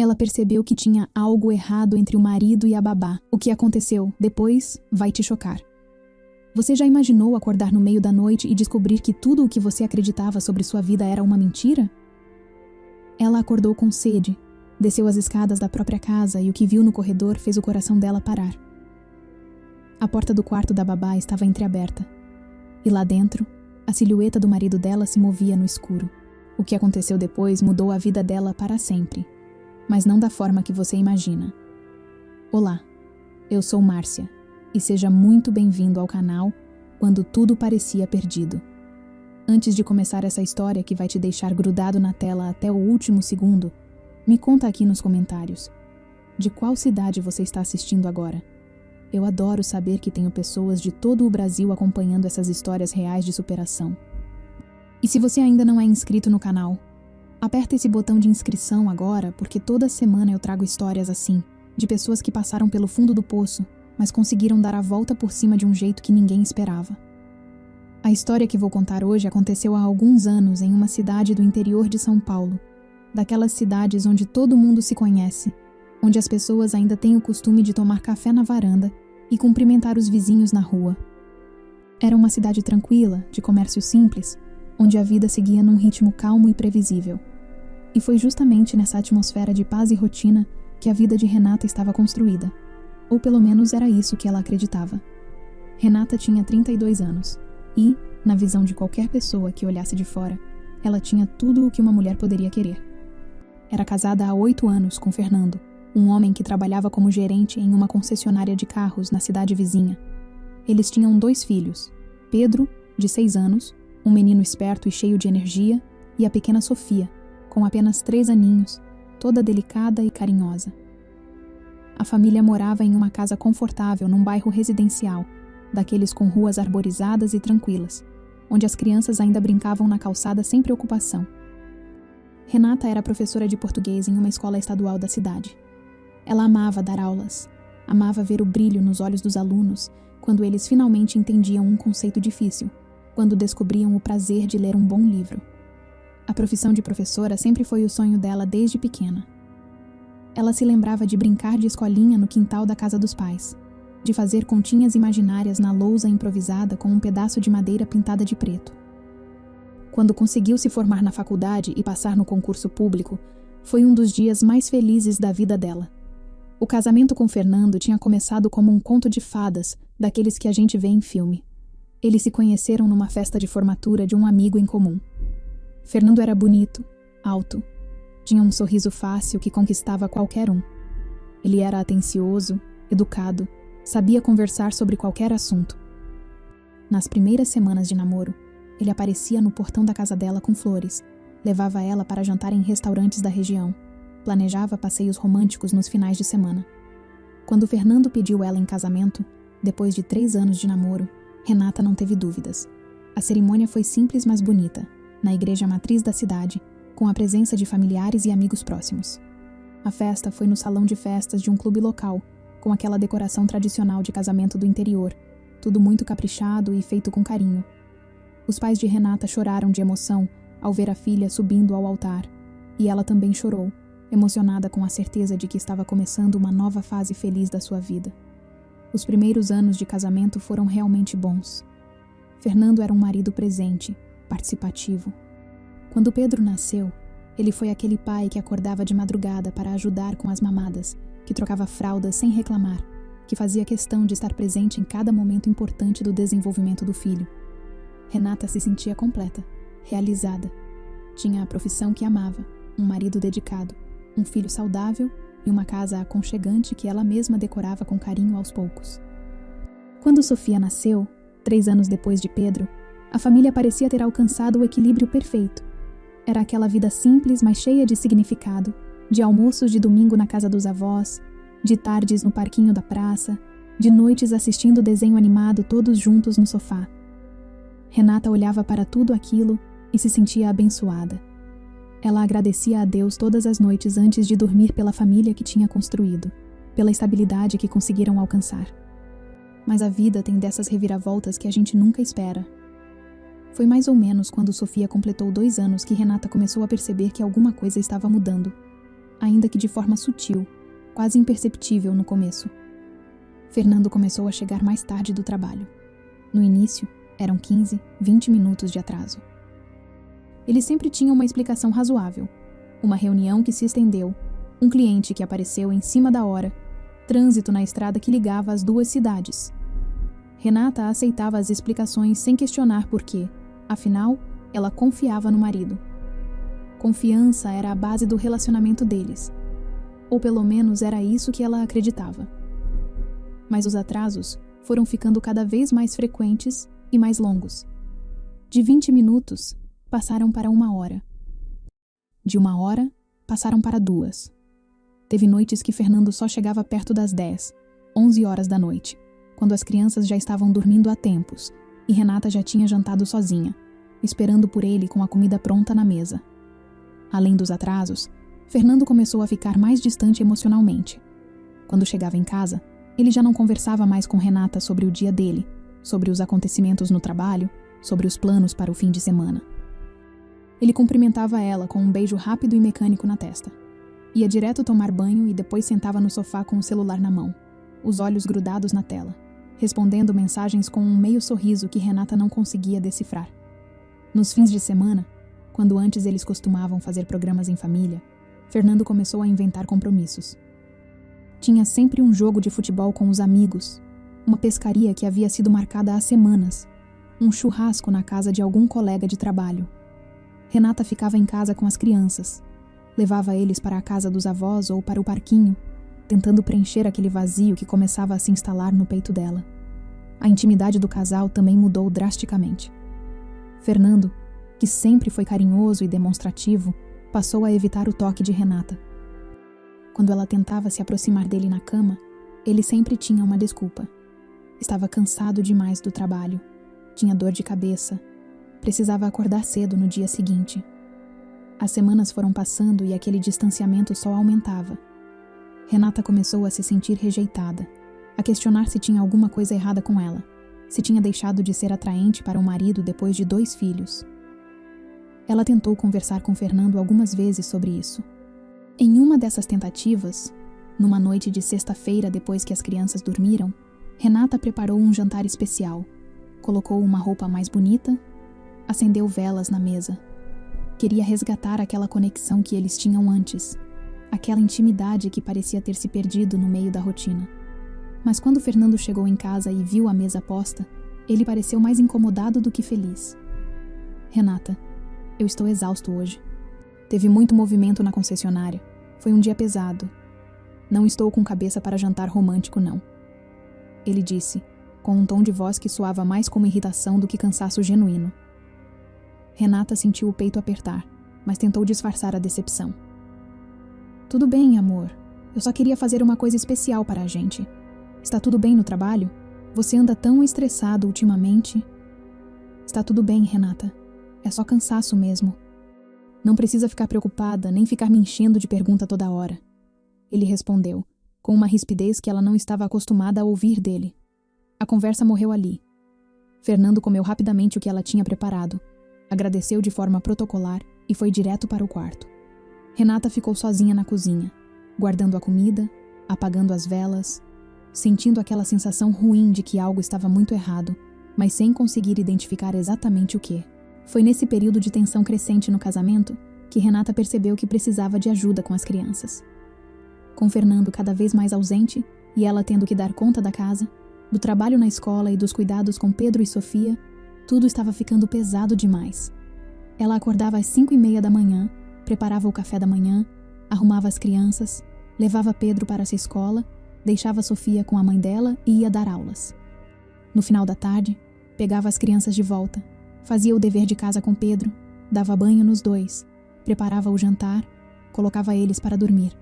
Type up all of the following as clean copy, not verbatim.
Ela percebeu que tinha algo errado entre o marido e a babá. O que aconteceu depois vai te chocar. Você já imaginou acordar no meio da noite e descobrir que tudo o que você acreditava sobre sua vida era uma mentira? Ela acordou com sede, desceu as escadas da própria casa e o que viu no corredor fez o coração dela parar. A porta do quarto da babá estava entreaberta. E lá dentro, a silhueta do marido dela se movia no escuro. O que aconteceu depois mudou a vida dela para sempre, mas não da forma que você imagina. Olá, eu sou Márcia, e seja muito bem-vindo ao canal Quando Tudo Parecia Perdido. Antes de começar essa história que vai te deixar grudado na tela até o último segundo, me conta aqui nos comentários. De qual cidade você está assistindo agora? Eu adoro saber que tenho pessoas de todo o Brasil acompanhando essas histórias reais de superação. E se você ainda não é inscrito no canal, aperta esse botão de inscrição agora, porque toda semana eu trago histórias assim, de pessoas que passaram pelo fundo do poço, mas conseguiram dar a volta por cima de um jeito que ninguém esperava. A história que vou contar hoje aconteceu há alguns anos em uma cidade do interior de São Paulo, daquelas cidades onde todo mundo se conhece, onde as pessoas ainda têm o costume de tomar café na varanda e cumprimentar os vizinhos na rua. Era uma cidade tranquila, de comércio simples, onde a vida seguia num ritmo calmo e previsível. E foi justamente nessa atmosfera de paz e rotina que a vida de Renata estava construída. Ou pelo menos era isso que ela acreditava. Renata tinha 32 anos e, na visão de qualquer pessoa que olhasse de fora, ela tinha tudo o que uma mulher poderia querer. Era casada há 8 anos com Fernando, um homem que trabalhava como gerente em uma concessionária de carros na cidade vizinha. Eles tinham 2 filhos, Pedro, de 6 anos, um menino esperto e cheio de energia, e a pequena Sofia, com apenas 3 aninhos, toda delicada e carinhosa. A família morava em uma casa confortável num bairro residencial, daqueles com ruas arborizadas e tranquilas, onde as crianças ainda brincavam na calçada sem preocupação. Renata era professora de português em uma escola estadual da cidade. Ela amava dar aulas, amava ver o brilho nos olhos dos alunos quando eles finalmente entendiam um conceito difícil, quando descobriam o prazer de ler um bom livro. A profissão de professora sempre foi o sonho dela desde pequena. Ela se lembrava de brincar de escolinha no quintal da casa dos pais, de fazer continhas imaginárias na lousa improvisada com um pedaço de madeira pintada de preto. Quando conseguiu se formar na faculdade e passar no concurso público, foi um dos dias mais felizes da vida dela. O casamento com Fernando tinha começado como um conto de fadas, daqueles que a gente vê em filme. Eles se conheceram numa festa de formatura de um amigo em comum. Fernando era bonito, alto, tinha um sorriso fácil que conquistava qualquer um. Ele era atencioso, educado, sabia conversar sobre qualquer assunto. Nas primeiras semanas de namoro, ele aparecia no portão da casa dela com flores, levava ela para jantar em restaurantes da região, planejava passeios românticos nos finais de semana. Quando Fernando pediu ela em casamento, depois de 3 anos de namoro, Renata não teve dúvidas. A cerimônia foi simples, mas bonita, na igreja matriz da cidade, com a presença de familiares e amigos próximos. A festa foi no salão de festas de um clube local, com aquela decoração tradicional de casamento do interior, tudo muito caprichado e feito com carinho. Os pais de Renata choraram de emoção ao ver a filha subindo ao altar, e ela também chorou, emocionada com a certeza de que estava começando uma nova fase feliz da sua vida. Os primeiros anos de casamento foram realmente bons. Fernando era um marido presente, participativo. Quando Pedro nasceu, ele foi aquele pai que acordava de madrugada para ajudar com as mamadas, que trocava fraldas sem reclamar, que fazia questão de estar presente em cada momento importante do desenvolvimento do filho. Renata se sentia completa, realizada. Tinha a profissão que amava, um marido dedicado, um filho saudável e uma casa aconchegante que ela mesma decorava com carinho aos poucos. Quando Sofia nasceu, 3 anos depois de Pedro, a família parecia ter alcançado o equilíbrio perfeito. Era aquela vida simples, mas cheia de significado, de almoços de domingo na casa dos avós, de tardes no parquinho da praça, de noites assistindo desenho animado todos juntos no sofá. Renata olhava para tudo aquilo e se sentia abençoada. Ela agradecia a Deus todas as noites antes de dormir pela família que tinha construído, pela estabilidade que conseguiram alcançar. Mas a vida tem dessas reviravoltas que a gente nunca espera. Foi mais ou menos quando Sofia completou 2 anos que Renata começou a perceber que alguma coisa estava mudando. ainda que de forma sutil, quase imperceptível no começo. Fernando começou a chegar mais tarde do trabalho. No início, eram 15, 20 minutos de atraso. Ele sempre tinha uma explicação razoável. Uma reunião que se estendeu, um cliente que apareceu em cima da hora, trânsito na estrada que ligava as duas cidades. Renata aceitava as explicações sem questionar por quê. Afinal, ela confiava no marido. Confiança era a base do relacionamento deles. Ou pelo menos era isso que ela acreditava. Mas os atrasos foram ficando cada vez mais frequentes e mais longos. De 20 minutos, passaram para 1 hora. De 1 hora, passaram para 2. Teve noites que Fernando só chegava perto das 10, 11 horas da noite, quando as crianças já estavam dormindo há tempos e Renata já tinha jantado sozinha, esperando por ele com a comida pronta na mesa. Além dos atrasos, Fernando começou a ficar mais distante emocionalmente. Quando chegava em casa, ele já não conversava mais com Renata sobre o dia dele, sobre os acontecimentos no trabalho, sobre os planos para o fim de semana. Ele cumprimentava ela com um beijo rápido e mecânico na testa. Ia direto tomar banho e depois sentava no sofá com o celular na mão, os olhos grudados na tela, respondendo mensagens com um meio sorriso que Renata não conseguia decifrar. Nos fins de semana, quando antes eles costumavam fazer programas em família, Fernando começou a inventar compromissos. Tinha sempre um jogo de futebol com os amigos, uma pescaria que havia sido marcada há semanas, um churrasco na casa de algum colega de trabalho. Renata ficava em casa com as crianças, levava eles para a casa dos avós ou para o parquinho, tentando preencher aquele vazio que começava a se instalar no peito dela. A intimidade do casal também mudou drasticamente. Fernando, que sempre foi carinhoso e demonstrativo, passou a evitar o toque de Renata. Quando ela tentava se aproximar dele na cama, ele sempre tinha uma desculpa. Estava cansado demais do trabalho, tinha dor de cabeça, precisava acordar cedo no dia seguinte. As semanas foram passando e aquele distanciamento só aumentava. Renata começou a se sentir rejeitada, a questionar se tinha alguma coisa errada com ela, se tinha deixado de ser atraente para o marido depois de 2 filhos. Ela tentou conversar com Fernando algumas vezes sobre isso. Em uma dessas tentativas, numa noite de sexta-feira depois que as crianças dormiram, Renata preparou um jantar especial, colocou uma roupa mais bonita, acendeu velas na mesa. Queria resgatar aquela conexão que eles tinham antes, aquela intimidade que parecia ter se perdido no meio da rotina. Mas quando Fernando chegou em casa e viu a mesa posta, ele pareceu mais incomodado do que feliz. Renata, eu estou exausto hoje. Teve muito movimento na concessionária. Foi um dia pesado. Não estou com cabeça para jantar romântico, não. Ele disse, com um tom de voz que soava mais como irritação do que cansaço genuíno. Renata sentiu o peito apertar, mas tentou disfarçar a decepção. Tudo bem, amor. Eu só queria fazer uma coisa especial para a gente. Está tudo bem no trabalho? Você anda tão estressado ultimamente. Está tudo bem, Renata. É só cansaço mesmo. Não precisa ficar preocupada, nem ficar me enchendo de pergunta toda hora. Ele respondeu, com uma rispidez que ela não estava acostumada a ouvir dele. A conversa morreu ali. Fernando comeu rapidamente o que ela tinha preparado, agradeceu de forma protocolar e foi direto para o quarto. Renata ficou sozinha na cozinha, guardando a comida, apagando as velas, sentindo aquela sensação ruim de que algo estava muito errado, mas sem conseguir identificar exatamente o que. Foi nesse período de tensão crescente no casamento que Renata percebeu que precisava de ajuda com as crianças. Com Fernando cada vez mais ausente e ela tendo que dar conta da casa, do trabalho na escola e dos cuidados com Pedro e Sofia, tudo estava ficando pesado demais. Ela acordava às 5:30 da manhã, preparava o café da manhã, arrumava as crianças, levava Pedro para essa escola, deixava Sofia com a mãe dela e ia dar aulas. No final da tarde, pegava as crianças de volta, fazia o dever de casa com Pedro, dava banho nos 2, preparava o jantar, colocava eles para dormir.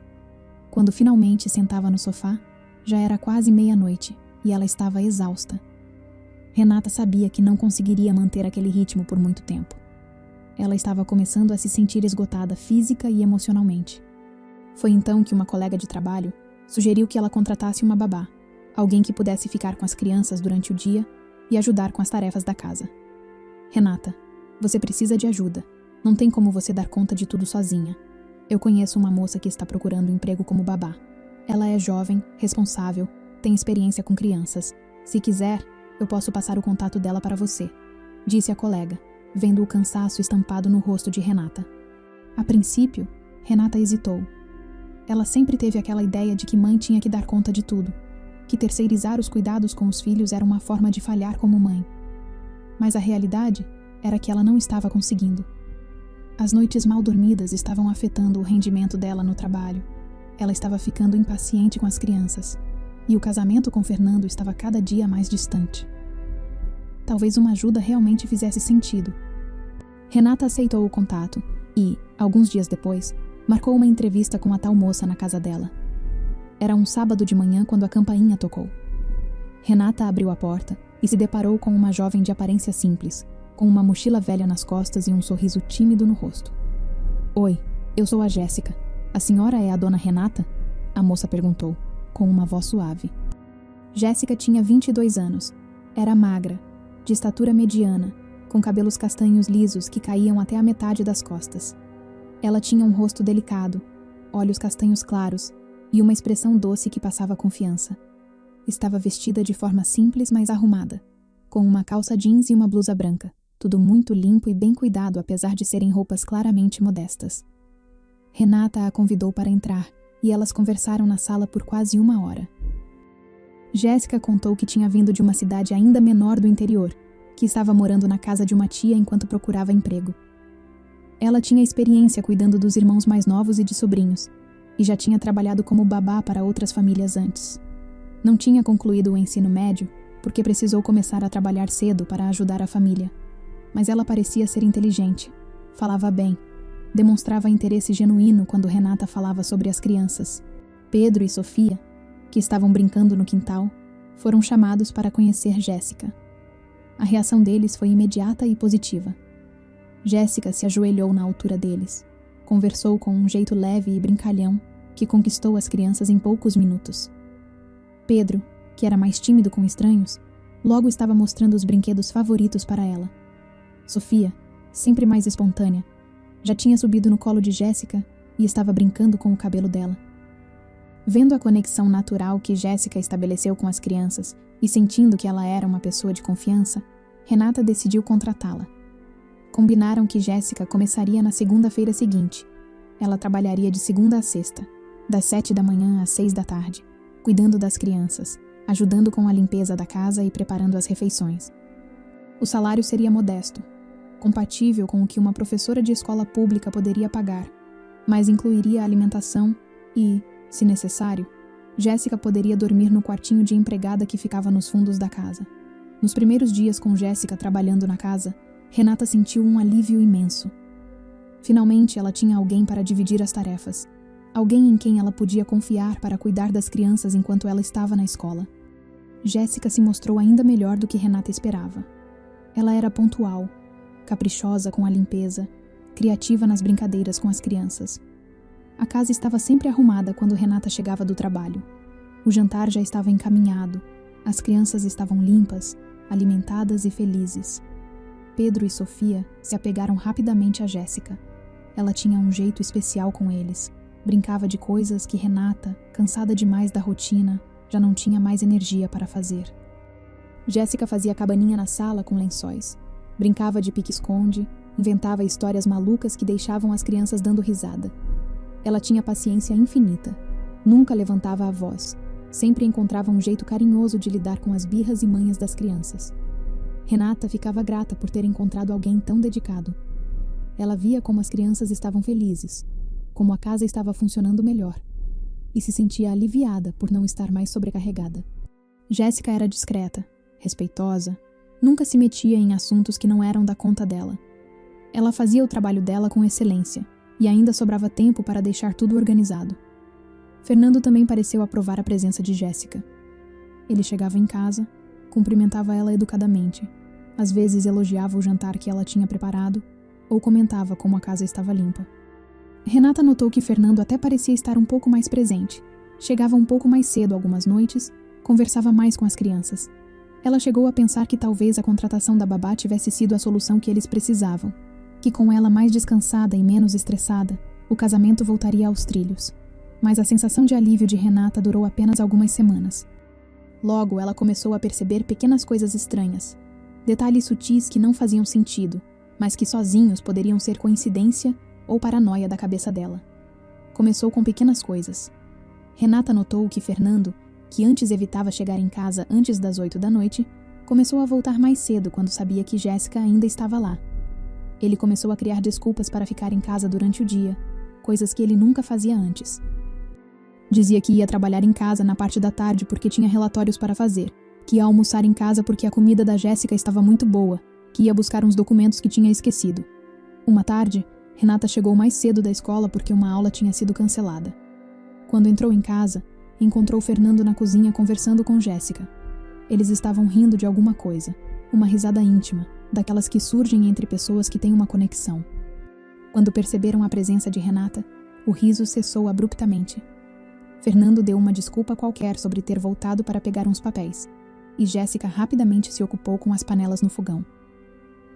Quando finalmente sentava no sofá, já era quase meia-noite e ela estava exausta. Renata sabia que não conseguiria manter aquele ritmo por muito tempo. Ela estava começando a se sentir esgotada física e emocionalmente. Foi então que uma colega de trabalho sugeriu que ela contratasse uma babá, alguém que pudesse ficar com as crianças durante o dia e ajudar com as tarefas da casa. Renata, você precisa de ajuda. Não tem como você dar conta de tudo sozinha. Eu conheço uma moça que está procurando emprego como babá. Ela é jovem, responsável, tem experiência com crianças. Se quiser, eu posso passar o contato dela para você, disse a colega, vendo o cansaço estampado no rosto de Renata. A princípio, Renata hesitou. Ela sempre teve aquela ideia de que mãe tinha que dar conta de tudo, que terceirizar os cuidados com os filhos era uma forma de falhar como mãe. Mas a realidade era que ela não estava conseguindo. As noites mal dormidas estavam afetando o rendimento dela no trabalho. Ela estava ficando impaciente com as crianças, e o casamento com Fernando estava cada dia mais distante. Talvez uma ajuda realmente fizesse sentido. Renata aceitou o contato e, alguns dias depois, marcou uma entrevista com a tal moça na casa dela. Era um sábado de manhã quando a campainha tocou. Renata abriu a porta e se deparou com uma jovem de aparência simples, com uma mochila velha nas costas e um sorriso tímido no rosto. Oi, eu sou a Jéssica. A senhora é a dona Renata? A moça perguntou, com uma voz suave. Jéssica tinha 22 anos. Era magra, de estatura mediana, com cabelos castanhos lisos que caíam até a metade das costas. Ela tinha um rosto delicado, olhos castanhos claros e uma expressão doce que passava confiança. Estava vestida de forma simples, mas arrumada, com uma calça jeans e uma blusa branca, tudo muito limpo e bem cuidado apesar de serem roupas claramente modestas. Renata a convidou para entrar e elas conversaram na sala por quase 1 hora. Jéssica contou que tinha vindo de uma cidade ainda menor do interior, que estava morando na casa de uma tia enquanto procurava emprego. Ela tinha experiência cuidando dos irmãos mais novos e de sobrinhos, e já tinha trabalhado como babá para outras famílias antes. Não tinha concluído o ensino médio, porque precisou começar a trabalhar cedo para ajudar a família. Mas ela parecia ser inteligente, falava bem, demonstrava interesse genuíno quando Renata falava sobre as crianças. Pedro e Sofia, que estavam brincando no quintal, foram chamados para conhecer Jéssica. A reação deles foi imediata e positiva. Jéssica se ajoelhou na altura deles, conversou com um jeito leve e brincalhão que conquistou as crianças em poucos minutos. Pedro, que era mais tímido com estranhos, logo estava mostrando os brinquedos favoritos para ela. Sofia, sempre mais espontânea, já tinha subido no colo de Jéssica e estava brincando com o cabelo dela. Vendo a conexão natural que Jéssica estabeleceu com as crianças e sentindo que ela era uma pessoa de confiança, Renata decidiu contratá-la. Combinaram que Jéssica começaria na segunda-feira seguinte. Ela trabalharia de segunda a sexta, das 7 da manhã às 6 da tarde, cuidando das crianças, ajudando com a limpeza da casa e preparando as refeições. O salário seria modesto, compatível com o que uma professora de escola pública poderia pagar, mas incluiria a alimentação e, se necessário, Jéssica poderia dormir no quartinho de empregada que ficava nos fundos da casa. Nos primeiros dias com Jéssica trabalhando na casa, Renata sentiu um alívio imenso. Finalmente ela tinha alguém para dividir as tarefas, alguém em quem ela podia confiar para cuidar das crianças enquanto ela estava na escola. Jéssica se mostrou ainda melhor do que Renata esperava. Ela era pontual, caprichosa com a limpeza, criativa nas brincadeiras com as crianças. A casa estava sempre arrumada quando Renata chegava do trabalho. O jantar já estava encaminhado, as crianças estavam limpas, alimentadas e felizes. Pedro e Sofia se apegaram rapidamente a Jéssica. Ela tinha um jeito especial com eles. Brincava de coisas que Renata, cansada demais da rotina, já não tinha mais energia para fazer. Jéssica fazia cabaninha na sala com lençóis. Brincava de pique-esconde, inventava histórias malucas que deixavam as crianças dando risada. Ela tinha paciência infinita. Nunca levantava a voz. Sempre encontrava um jeito carinhoso de lidar com as birras e manhas das crianças. Renata ficava grata por ter encontrado alguém tão dedicado. Ela via como as crianças estavam felizes, como a casa estava funcionando melhor, e se sentia aliviada por não estar mais sobrecarregada. Jéssica era discreta, respeitosa, nunca se metia em assuntos que não eram da conta dela. Ela fazia o trabalho dela com excelência, e ainda sobrava tempo para deixar tudo organizado. Fernando também pareceu aprovar a presença de Jéssica. Ele chegava em casa, cumprimentava ela educadamente, às vezes elogiava o jantar que ela tinha preparado, ou comentava como a casa estava limpa. Renata notou que Fernando até parecia estar um pouco mais presente. Chegava um pouco mais cedo algumas noites, conversava mais com as crianças. Ela chegou a pensar que talvez a contratação da babá tivesse sido a solução que eles precisavam, que com ela mais descansada e menos estressada, O casamento voltaria aos trilhos. Mas a sensação de alívio de Renata durou apenas algumas semanas. Logo, ela começou a perceber pequenas coisas estranhas. Detalhes sutis que não faziam sentido, mas que sozinhos poderiam ser coincidência ou paranoia da cabeça dela. Começou com pequenas coisas. Renata notou que Fernando, que antes evitava chegar em casa antes das 8 da noite, começou a voltar mais cedo quando sabia que Jéssica ainda estava lá. Ele começou a criar desculpas para ficar em casa durante o dia, coisas que ele nunca fazia antes. Dizia que ia trabalhar em casa na parte da tarde porque tinha relatórios para fazer, que ia almoçar em casa porque a comida da Jéssica estava muito boa, que ia buscar uns documentos que tinha esquecido. Uma tarde, Renata chegou mais cedo da escola porque uma aula tinha sido cancelada. Quando entrou em casa, encontrou Fernando na cozinha conversando com Jéssica. Eles estavam rindo de alguma coisa, uma risada íntima, daquelas que surgem entre pessoas que têm uma conexão. Quando perceberam a presença de Renata, o riso cessou abruptamente. Fernando deu uma desculpa qualquer sobre ter voltado para pegar uns papéis, e Jéssica rapidamente se ocupou com as panelas no fogão.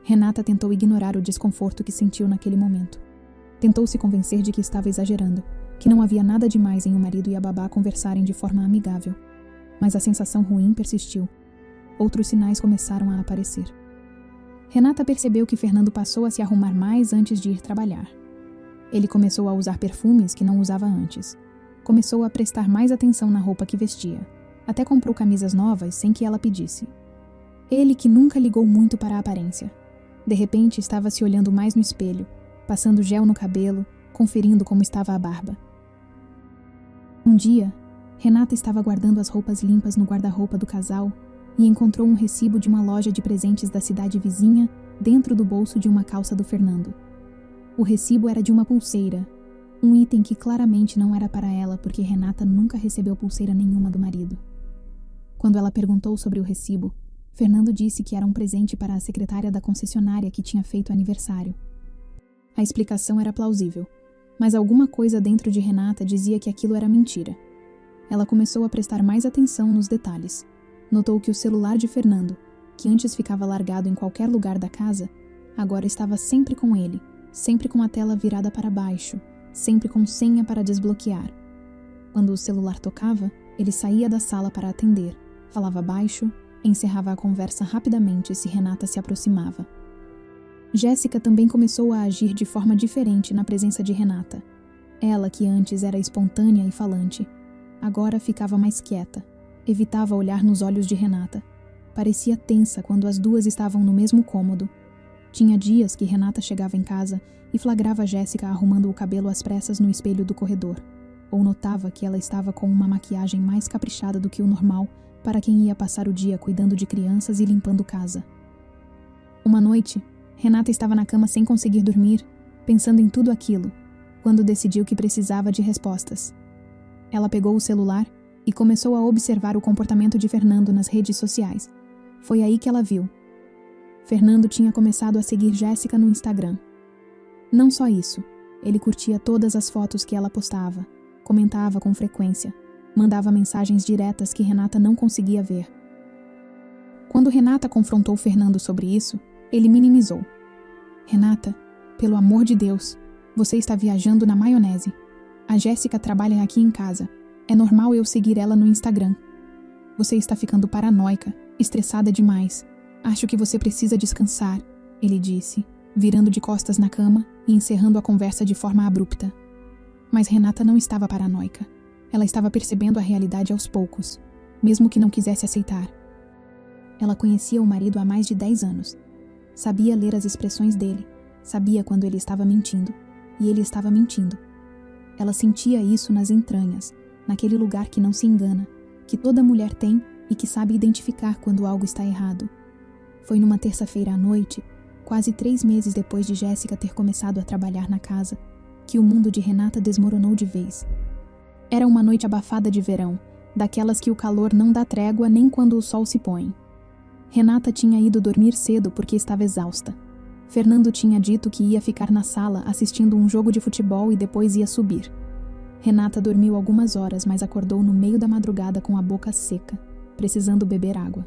Renata tentou ignorar o desconforto que sentiu naquele momento. Tentou se convencer de que estava exagerando, que não havia nada demais em o marido e a babá conversarem de forma amigável. Mas a sensação ruim persistiu. Outros sinais começaram a aparecer. Renata percebeu que Fernando passou a se arrumar mais antes de ir trabalhar. Ele começou a usar perfumes que não usava antes. Começou a prestar mais atenção na roupa que vestia. Até comprou camisas novas sem que ela pedisse. Ele, que nunca ligou muito para a aparência. De repente estava se olhando mais no espelho, passando gel no cabelo, conferindo como estava a barba. Um dia, Renata estava guardando as roupas limpas no guarda-roupa do casal e encontrou um recibo de uma loja de presentes da cidade vizinha dentro do bolso de uma calça do Fernando. O recibo era de uma pulseira, um item que claramente não era para ela porque Renata nunca recebeu pulseira nenhuma do marido. Quando ela perguntou sobre o recibo, Fernando disse que era um presente para a secretária da concessionária que tinha feito aniversário. A explicação era plausível, mas alguma coisa dentro de Renata dizia que aquilo era mentira. Ela começou a prestar mais atenção nos detalhes. Notou que o celular de Fernando, que antes ficava largado em qualquer lugar da casa, agora estava sempre com ele, sempre com a tela virada para baixo, sempre com senha para desbloquear. Quando o celular tocava, ele saía da sala para atender, falava baixo, encerrava a conversa rapidamente se Renata se aproximava. Jéssica também começou a agir de forma diferente na presença de Renata. Ela, que antes era espontânea e falante, agora ficava mais quieta, evitava olhar nos olhos de Renata. Parecia tensa quando as duas estavam no mesmo cômodo. Tinha dias que Renata chegava em casa e flagrava Jéssica arrumando o cabelo às pressas no espelho do corredor, ou notava que ela estava com uma maquiagem mais caprichada do que o normal para quem ia passar o dia cuidando de crianças e limpando casa. Uma noite, Renata estava na cama sem conseguir dormir, pensando em tudo aquilo, quando decidiu que precisava de respostas. Ela pegou o celular e começou a observar o comportamento de Fernando nas redes sociais. Foi aí que ela viu. Fernando tinha começado a seguir Jéssica no Instagram. Não só isso, ele curtia todas as fotos que ela postava, comentava com frequência, mandava mensagens diretas que Renata não conseguia ver. Quando Renata confrontou Fernando sobre isso, ele minimizou. Renata, pelo amor de Deus, você está viajando na maionese. A Jéssica trabalha aqui em casa. É normal eu seguir ela no Instagram. Você está ficando paranoica, estressada demais. Acho que você precisa descansar, ele disse, virando de costas na cama e encerrando a conversa de forma abrupta. Mas Renata não estava paranoica. Ela estava percebendo a realidade aos poucos, mesmo que não quisesse aceitar. Ela conhecia o marido há mais de 10 anos. Sabia ler as expressões dele, sabia quando ele estava mentindo, e ele estava mentindo. Ela sentia isso nas entranhas, naquele lugar que não se engana, que toda mulher tem e que sabe identificar quando algo está errado. Foi numa terça-feira à noite, quase 3 meses depois de Jéssica ter começado a trabalhar na casa, que o mundo de Renata desmoronou de vez. Era uma noite abafada de verão, daquelas que o calor não dá trégua nem quando o sol se põe. Renata tinha ido dormir cedo porque estava exausta. Fernando tinha dito que ia ficar na sala assistindo um jogo de futebol e depois ia subir. Renata dormiu algumas horas, mas acordou no meio da madrugada com a boca seca, precisando beber água.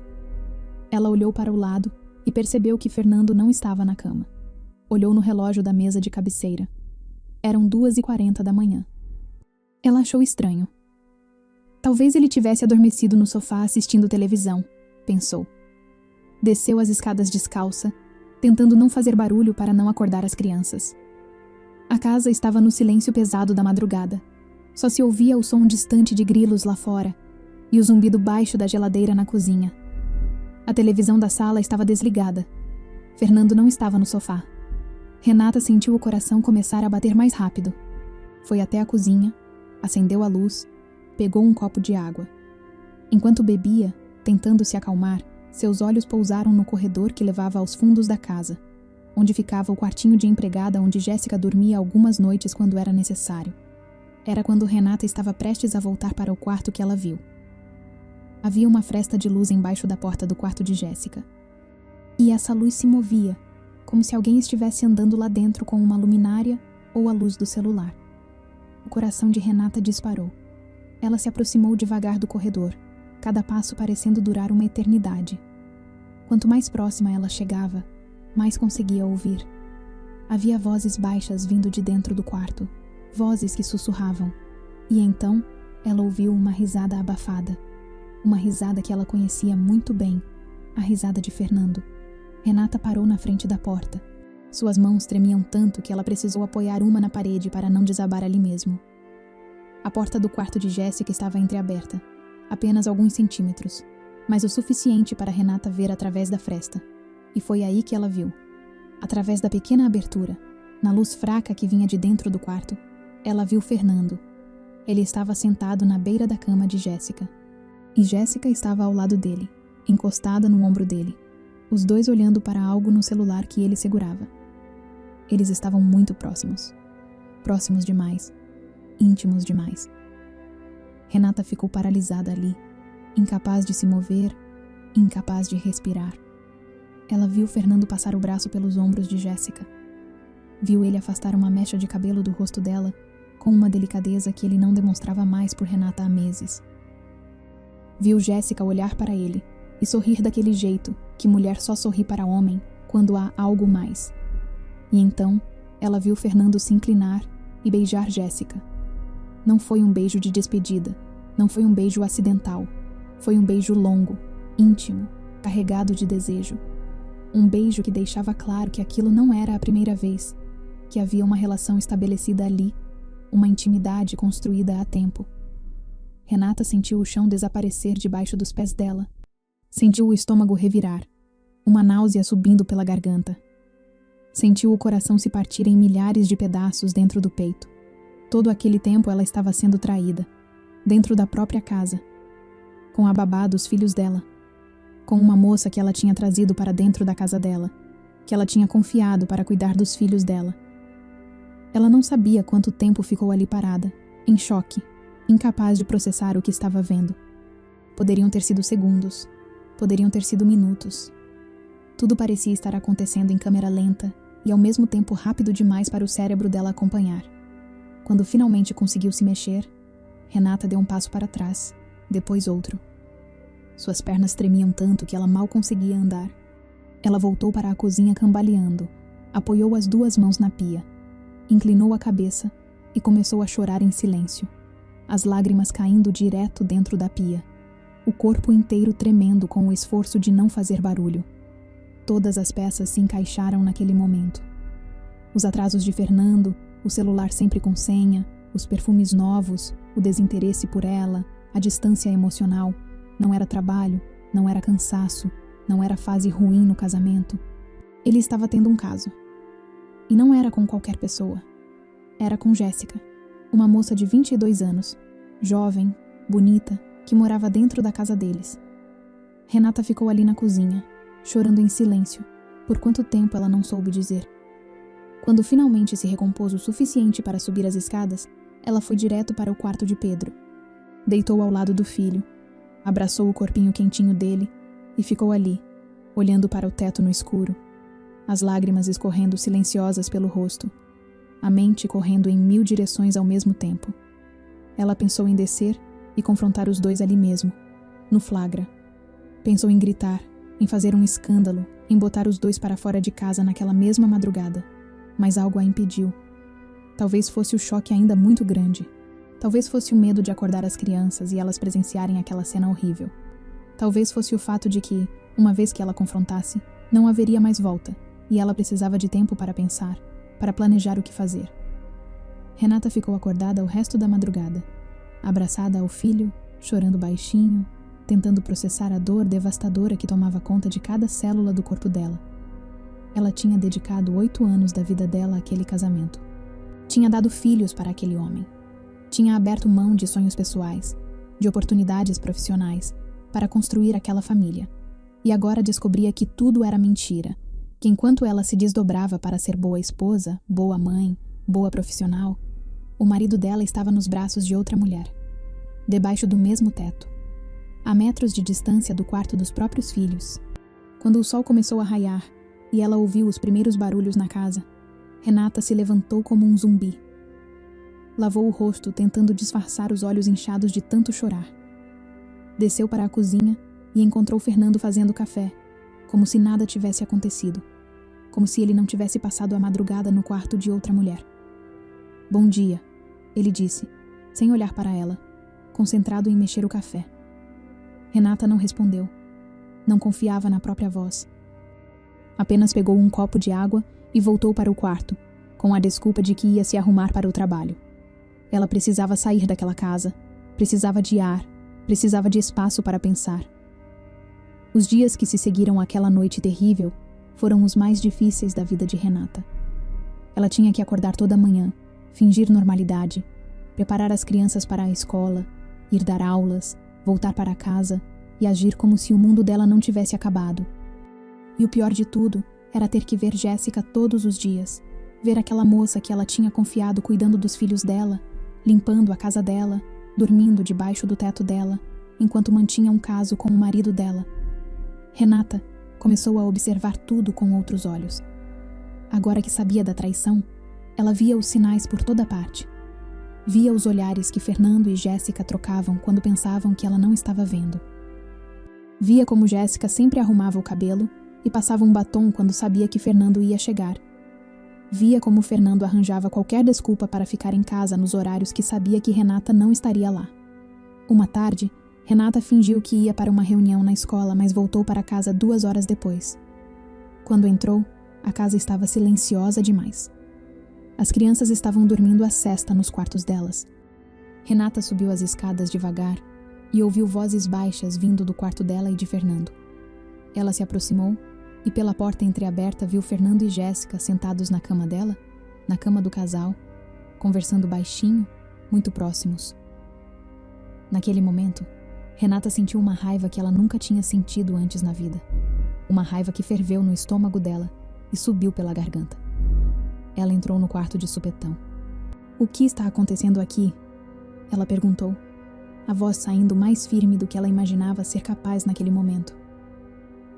Ela olhou para o lado e percebeu que Fernando não estava na cama. Olhou no relógio da mesa de cabeceira. Eram 2h40 da manhã. Ela achou estranho. Talvez ele tivesse adormecido no sofá assistindo televisão, pensou. Desceu as escadas descalça, tentando não fazer barulho para não acordar as crianças. A casa estava no silêncio pesado da madrugada. Só se ouvia o som distante de grilos lá fora e o zumbido baixo da geladeira na cozinha. A televisão da sala estava desligada. Fernando não estava no sofá. Renata sentiu o coração começar a bater mais rápido. Foi até a cozinha, acendeu a luz, pegou um copo de água. Enquanto bebia, tentando se acalmar, seus olhos pousaram no corredor que levava aos fundos da casa, onde ficava o quartinho de empregada onde Jéssica dormia algumas noites quando era necessário. Era quando Renata estava prestes a voltar para o quarto que ela viu. Havia uma fresta de luz embaixo da porta do quarto de Jéssica. E essa luz se movia, como se alguém estivesse andando lá dentro com uma luminária ou a luz do celular. O coração de Renata disparou. Ela se aproximou devagar do corredor, cada passo parecendo durar uma eternidade. Quanto mais próxima ela chegava, mais conseguia ouvir. Havia vozes baixas vindo de dentro do quarto, vozes que sussurravam. E então, ela ouviu uma risada abafada. Uma risada que ela conhecia muito bem, a risada de Fernando. Renata parou na frente da porta. Suas mãos tremiam tanto que ela precisou apoiar uma na parede para não desabar ali mesmo. A porta do quarto de Jéssica estava entreaberta, apenas alguns centímetros, mas o suficiente para Renata ver através da fresta. E foi aí que ela viu. Através da pequena abertura, na luz fraca que vinha de dentro do quarto, ela viu Fernando. Ele estava sentado na beira da cama de Jéssica. E Jéssica estava ao lado dele, encostada no ombro dele, os dois olhando para algo no celular que ele segurava. Eles estavam muito próximos. Próximos demais. Íntimos demais. Renata ficou paralisada ali, incapaz de se mover, incapaz de respirar. Ela viu Fernando passar o braço pelos ombros de Jéssica. Viu ele afastar uma mecha de cabelo do rosto dela, com uma delicadeza que ele não demonstrava mais por Renata há meses. Viu Jéssica olhar para ele e sorrir daquele jeito que mulher só sorri para homem quando há algo mais. E então, ela viu Fernando se inclinar e beijar Jéssica. Não foi um beijo de despedida, não foi um beijo acidental. Foi um beijo longo, íntimo, carregado de desejo. Um beijo que deixava claro que aquilo não era a primeira vez, que havia uma relação estabelecida ali, uma intimidade construída há tempo. Renata sentiu o chão desaparecer debaixo dos pés dela. Sentiu o estômago revirar, uma náusea subindo pela garganta. Sentiu o coração se partir em milhares de pedaços dentro do peito. Todo aquele tempo ela estava sendo traída, dentro da própria casa, com a babá dos filhos dela, com uma moça que ela tinha trazido para dentro da casa dela, que ela tinha confiado para cuidar dos filhos dela. Ela não sabia quanto tempo ficou ali parada, em choque, incapaz de processar o que estava vendo. Poderiam ter sido segundos, poderiam ter sido minutos. Tudo parecia estar acontecendo em câmera lenta e ao mesmo tempo rápido demais para o cérebro dela acompanhar. Quando finalmente conseguiu se mexer, Renata deu um passo para trás, depois outro. Suas pernas tremiam tanto que ela mal conseguia andar. Ela voltou para a cozinha cambaleando, apoiou as duas mãos na pia, inclinou a cabeça e começou a chorar em silêncio, as lágrimas caindo direto dentro da pia, o corpo inteiro tremendo com o esforço de não fazer barulho. Todas as peças se encaixaram naquele momento. Os atrasos de Fernando, o celular sempre com senha, os perfumes novos, o desinteresse por ela, a distância emocional. Não era trabalho, não era cansaço, não era fase ruim no casamento. Ele estava tendo um caso. E não era com qualquer pessoa. Era com Jéssica, uma moça de 22 anos, jovem, bonita, que morava dentro da casa deles. Renata ficou ali na cozinha, chorando em silêncio, por quanto tempo ela não soube dizer. Quando finalmente se recompôs o suficiente para subir as escadas, ela foi direto para o quarto de Pedro. Deitou ao lado do filho, abraçou o corpinho quentinho dele e ficou ali, olhando para o teto no escuro, as lágrimas escorrendo silenciosas pelo rosto, a mente correndo em 1000 direções ao mesmo tempo. Ela pensou em descer e confrontar os dois ali mesmo, no flagra. Pensou em gritar, em fazer um escândalo, em botar os dois para fora de casa naquela mesma madrugada, mas algo a impediu. Talvez fosse o choque ainda muito grande. Talvez fosse o medo de acordar as crianças e elas presenciarem aquela cena horrível. Talvez fosse o fato de que, uma vez que ela confrontasse, não haveria mais volta, e ela precisava de tempo para pensar, para planejar o que fazer. Renata ficou acordada o resto da madrugada, abraçada ao filho, chorando baixinho, tentando processar a dor devastadora que tomava conta de cada célula do corpo dela. Ela tinha dedicado 8 anos da vida dela àquele casamento. Tinha dado filhos para aquele homem. Tinha aberto mão de sonhos pessoais, de oportunidades profissionais, para construir aquela família. E agora descobria que tudo era mentira, que enquanto ela se desdobrava para ser boa esposa, boa mãe, boa profissional, o marido dela estava nos braços de outra mulher, debaixo do mesmo teto, a metros de distância do quarto dos próprios filhos. Quando o sol começou a raiar e ela ouviu os primeiros barulhos na casa, Renata se levantou como um zumbi. Lavou o rosto, tentando disfarçar os olhos inchados de tanto chorar. Desceu para a cozinha e encontrou Fernando fazendo café, como se nada tivesse acontecido, como se ele não tivesse passado a madrugada no quarto de outra mulher. "Bom dia", ele disse, sem olhar para ela, concentrado em mexer o café. Renata não respondeu. Não confiava na própria voz. Apenas pegou um copo de água e voltou para o quarto, com a desculpa de que ia se arrumar para o trabalho. Ela precisava sair daquela casa, precisava de ar, precisava de espaço para pensar. Os dias que se seguiram àquela noite terrível foram os mais difíceis da vida de Renata. Ela tinha que acordar toda manhã, fingir normalidade, preparar as crianças para a escola, ir dar aulas, voltar para casa e agir como se o mundo dela não tivesse acabado. E o pior de tudo era ter que ver Jéssica todos os dias, ver aquela moça que ela tinha confiado cuidando dos filhos dela, limpando a casa dela, dormindo debaixo do teto dela, enquanto mantinha um caso com o marido dela. Renata começou a observar tudo com outros olhos. Agora que sabia da traição, ela via os sinais por toda parte. Via os olhares que Fernando e Jéssica trocavam quando pensavam que ela não estava vendo. Via como Jéssica sempre arrumava o cabelo e passava um batom quando sabia que Fernando ia chegar. Via como Fernando arranjava qualquer desculpa para ficar em casa nos horários que sabia que Renata não estaria lá. Uma tarde, Renata fingiu que ia para uma reunião na escola, mas voltou para casa 2 horas depois. Quando entrou, a casa estava silenciosa demais. As crianças estavam dormindo a sesta nos quartos delas. Renata subiu as escadas devagar e ouviu vozes baixas vindo do quarto dela e de Fernando. Ela se aproximou e pela porta entreaberta viu Fernando e Jéssica sentados na cama dela, na cama do casal, conversando baixinho, muito próximos. Naquele momento, Renata sentiu uma raiva que ela nunca tinha sentido antes na vida. Uma raiva que ferveu no estômago dela e subiu pela garganta. Ela entrou no quarto de supetão. "O que está acontecendo aqui?" ela perguntou, a voz saindo mais firme do que ela imaginava ser capaz naquele momento.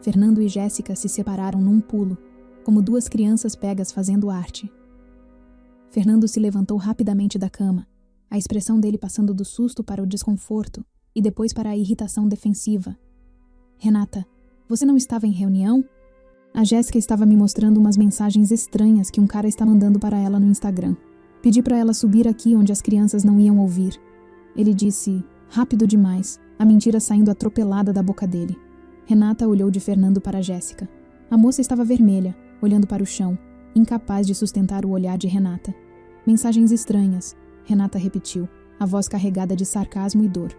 Fernando e Jéssica se separaram num pulo, como 2 crianças pegas fazendo arte. Fernando se levantou rapidamente da cama, a expressão dele passando do susto para o desconforto e depois para a irritação defensiva. "Renata, você não estava em reunião? A Jéssica estava me mostrando umas mensagens estranhas que um cara está mandando para ela no Instagram. Pedi para ela subir aqui onde as crianças não iam ouvir. Ele disse, rápido demais, a mentira saindo atropelada da boca dele." Renata olhou de Fernando para Jéssica. A moça estava vermelha, olhando para o chão, incapaz de sustentar o olhar de Renata. "Mensagens estranhas", Renata repetiu, a voz carregada de sarcasmo e dor.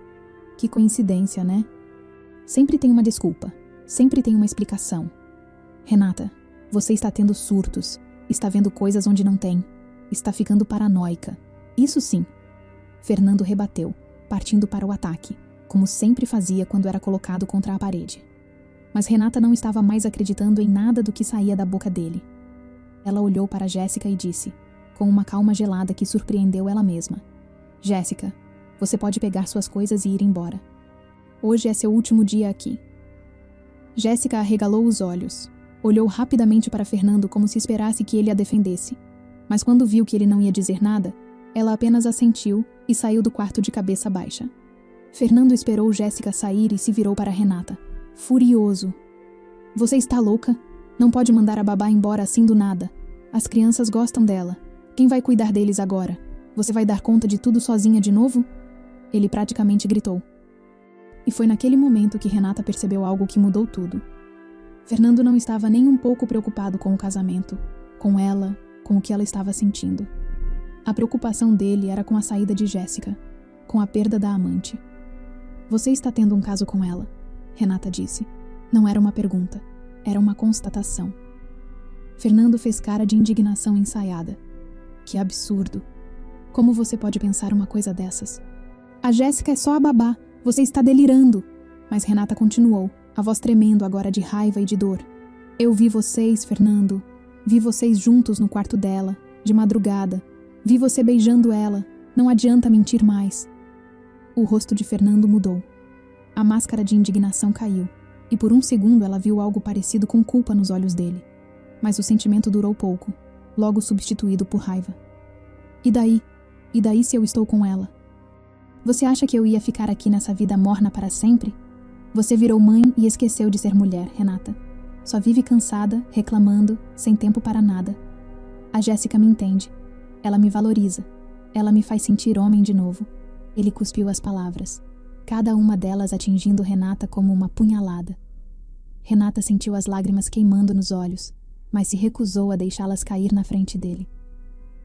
"Que coincidência, né? Sempre tem uma desculpa, sempre tem uma explicação. Renata, você está tendo surtos, está vendo coisas onde não tem, está ficando paranoica. Isso sim." Fernando rebateu, partindo para o ataque, como sempre fazia quando era colocado contra a parede. Mas Renata não estava mais acreditando em nada do que saía da boca dele. Ela olhou para Jéssica e disse, com uma calma gelada que surpreendeu ela mesma: "Jéssica, você pode pegar suas coisas e ir embora. Hoje é seu último dia aqui." Jéssica arregalou os olhos, olhou rapidamente para Fernando como se esperasse que ele a defendesse. Mas quando viu que ele não ia dizer nada, ela apenas assentiu e saiu do quarto de cabeça baixa. Fernando esperou Jéssica sair e se virou para Renata, furioso. "Você está louca? Não pode mandar a babá embora assim do nada. As crianças gostam dela. Quem vai cuidar deles agora? Você vai dar conta de tudo sozinha de novo? Ele praticamente gritou. E foi naquele momento que Renata percebeu algo que mudou tudo. Fernando não estava nem um pouco preocupado com o casamento, com ela, com o que ela estava sentindo. A preocupação dele era com a saída de Jéssica, com a perda da amante. Você está tendo um caso com ela, Renata disse. Não era uma pergunta, era uma constatação. Fernando fez cara de indignação ensaiada. Que absurdo! Como você pode pensar uma coisa dessas? A Jéssica é só a babá, você está delirando! Mas Renata continuou, a voz tremendo agora de raiva e de dor. Eu vi vocês, Fernando. Vi vocês juntos no quarto dela, de madrugada. Vi você beijando ela. Não adianta mentir mais. O rosto de Fernando mudou. A máscara de indignação caiu, e por um segundo ela viu algo parecido com culpa nos olhos dele. Mas o sentimento durou pouco, logo substituído por raiva. E daí? E daí se eu estou com ela? Você acha que eu ia ficar aqui nessa vida morna para sempre? Você virou mãe e esqueceu de ser mulher, Renata. Só vive cansada, reclamando, sem tempo para nada. A Jéssica me entende. Ela me valoriza. Ela me faz sentir homem de novo. Ele cuspiu as palavras, cada uma delas atingindo Renata como uma punhalada. Renata sentiu as lágrimas queimando nos olhos, mas se recusou a deixá-las cair na frente dele.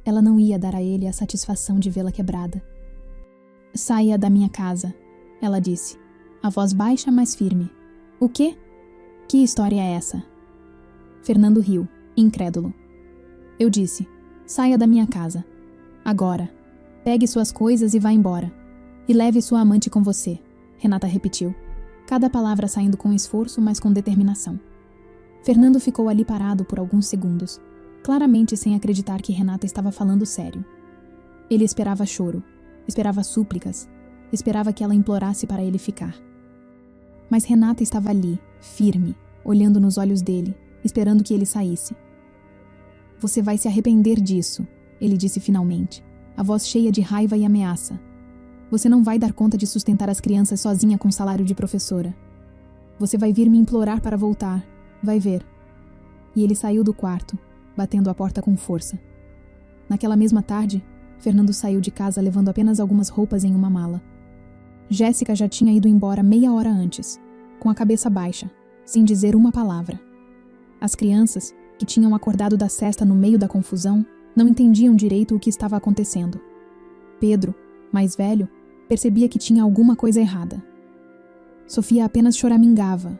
Ela não ia dar a ele a satisfação de vê-la quebrada. Saia da minha casa, ela disse, a voz baixa, mas firme. O quê? Que história é essa? Fernando riu, incrédulo. Eu disse, saia da minha casa. Agora. Pegue suas coisas e vá embora. E leve sua amante com você, Renata repetiu, cada palavra saindo com esforço, mas com determinação. Fernando ficou ali parado por alguns segundos, claramente sem acreditar que Renata estava falando sério. Ele esperava choro, esperava súplicas, esperava que ela implorasse para ele ficar. Mas Renata estava ali, firme, olhando nos olhos dele, esperando que ele saísse. Você vai se arrepender disso, ele disse finalmente, a voz cheia de raiva e ameaça. Você não vai dar conta de sustentar as crianças sozinha com salário de professora. Você vai vir me implorar para voltar, vai ver. E ele saiu do quarto, batendo a porta com força. Naquela mesma tarde, Fernando saiu de casa levando apenas algumas roupas em uma mala. Jéssica já tinha ido embora meia hora antes, com a cabeça baixa, sem dizer uma palavra. As crianças, que tinham acordado da sesta no meio da confusão, não entendiam direito o que estava acontecendo. Pedro, mais velho, percebia que tinha alguma coisa errada. Sofia apenas choramingava,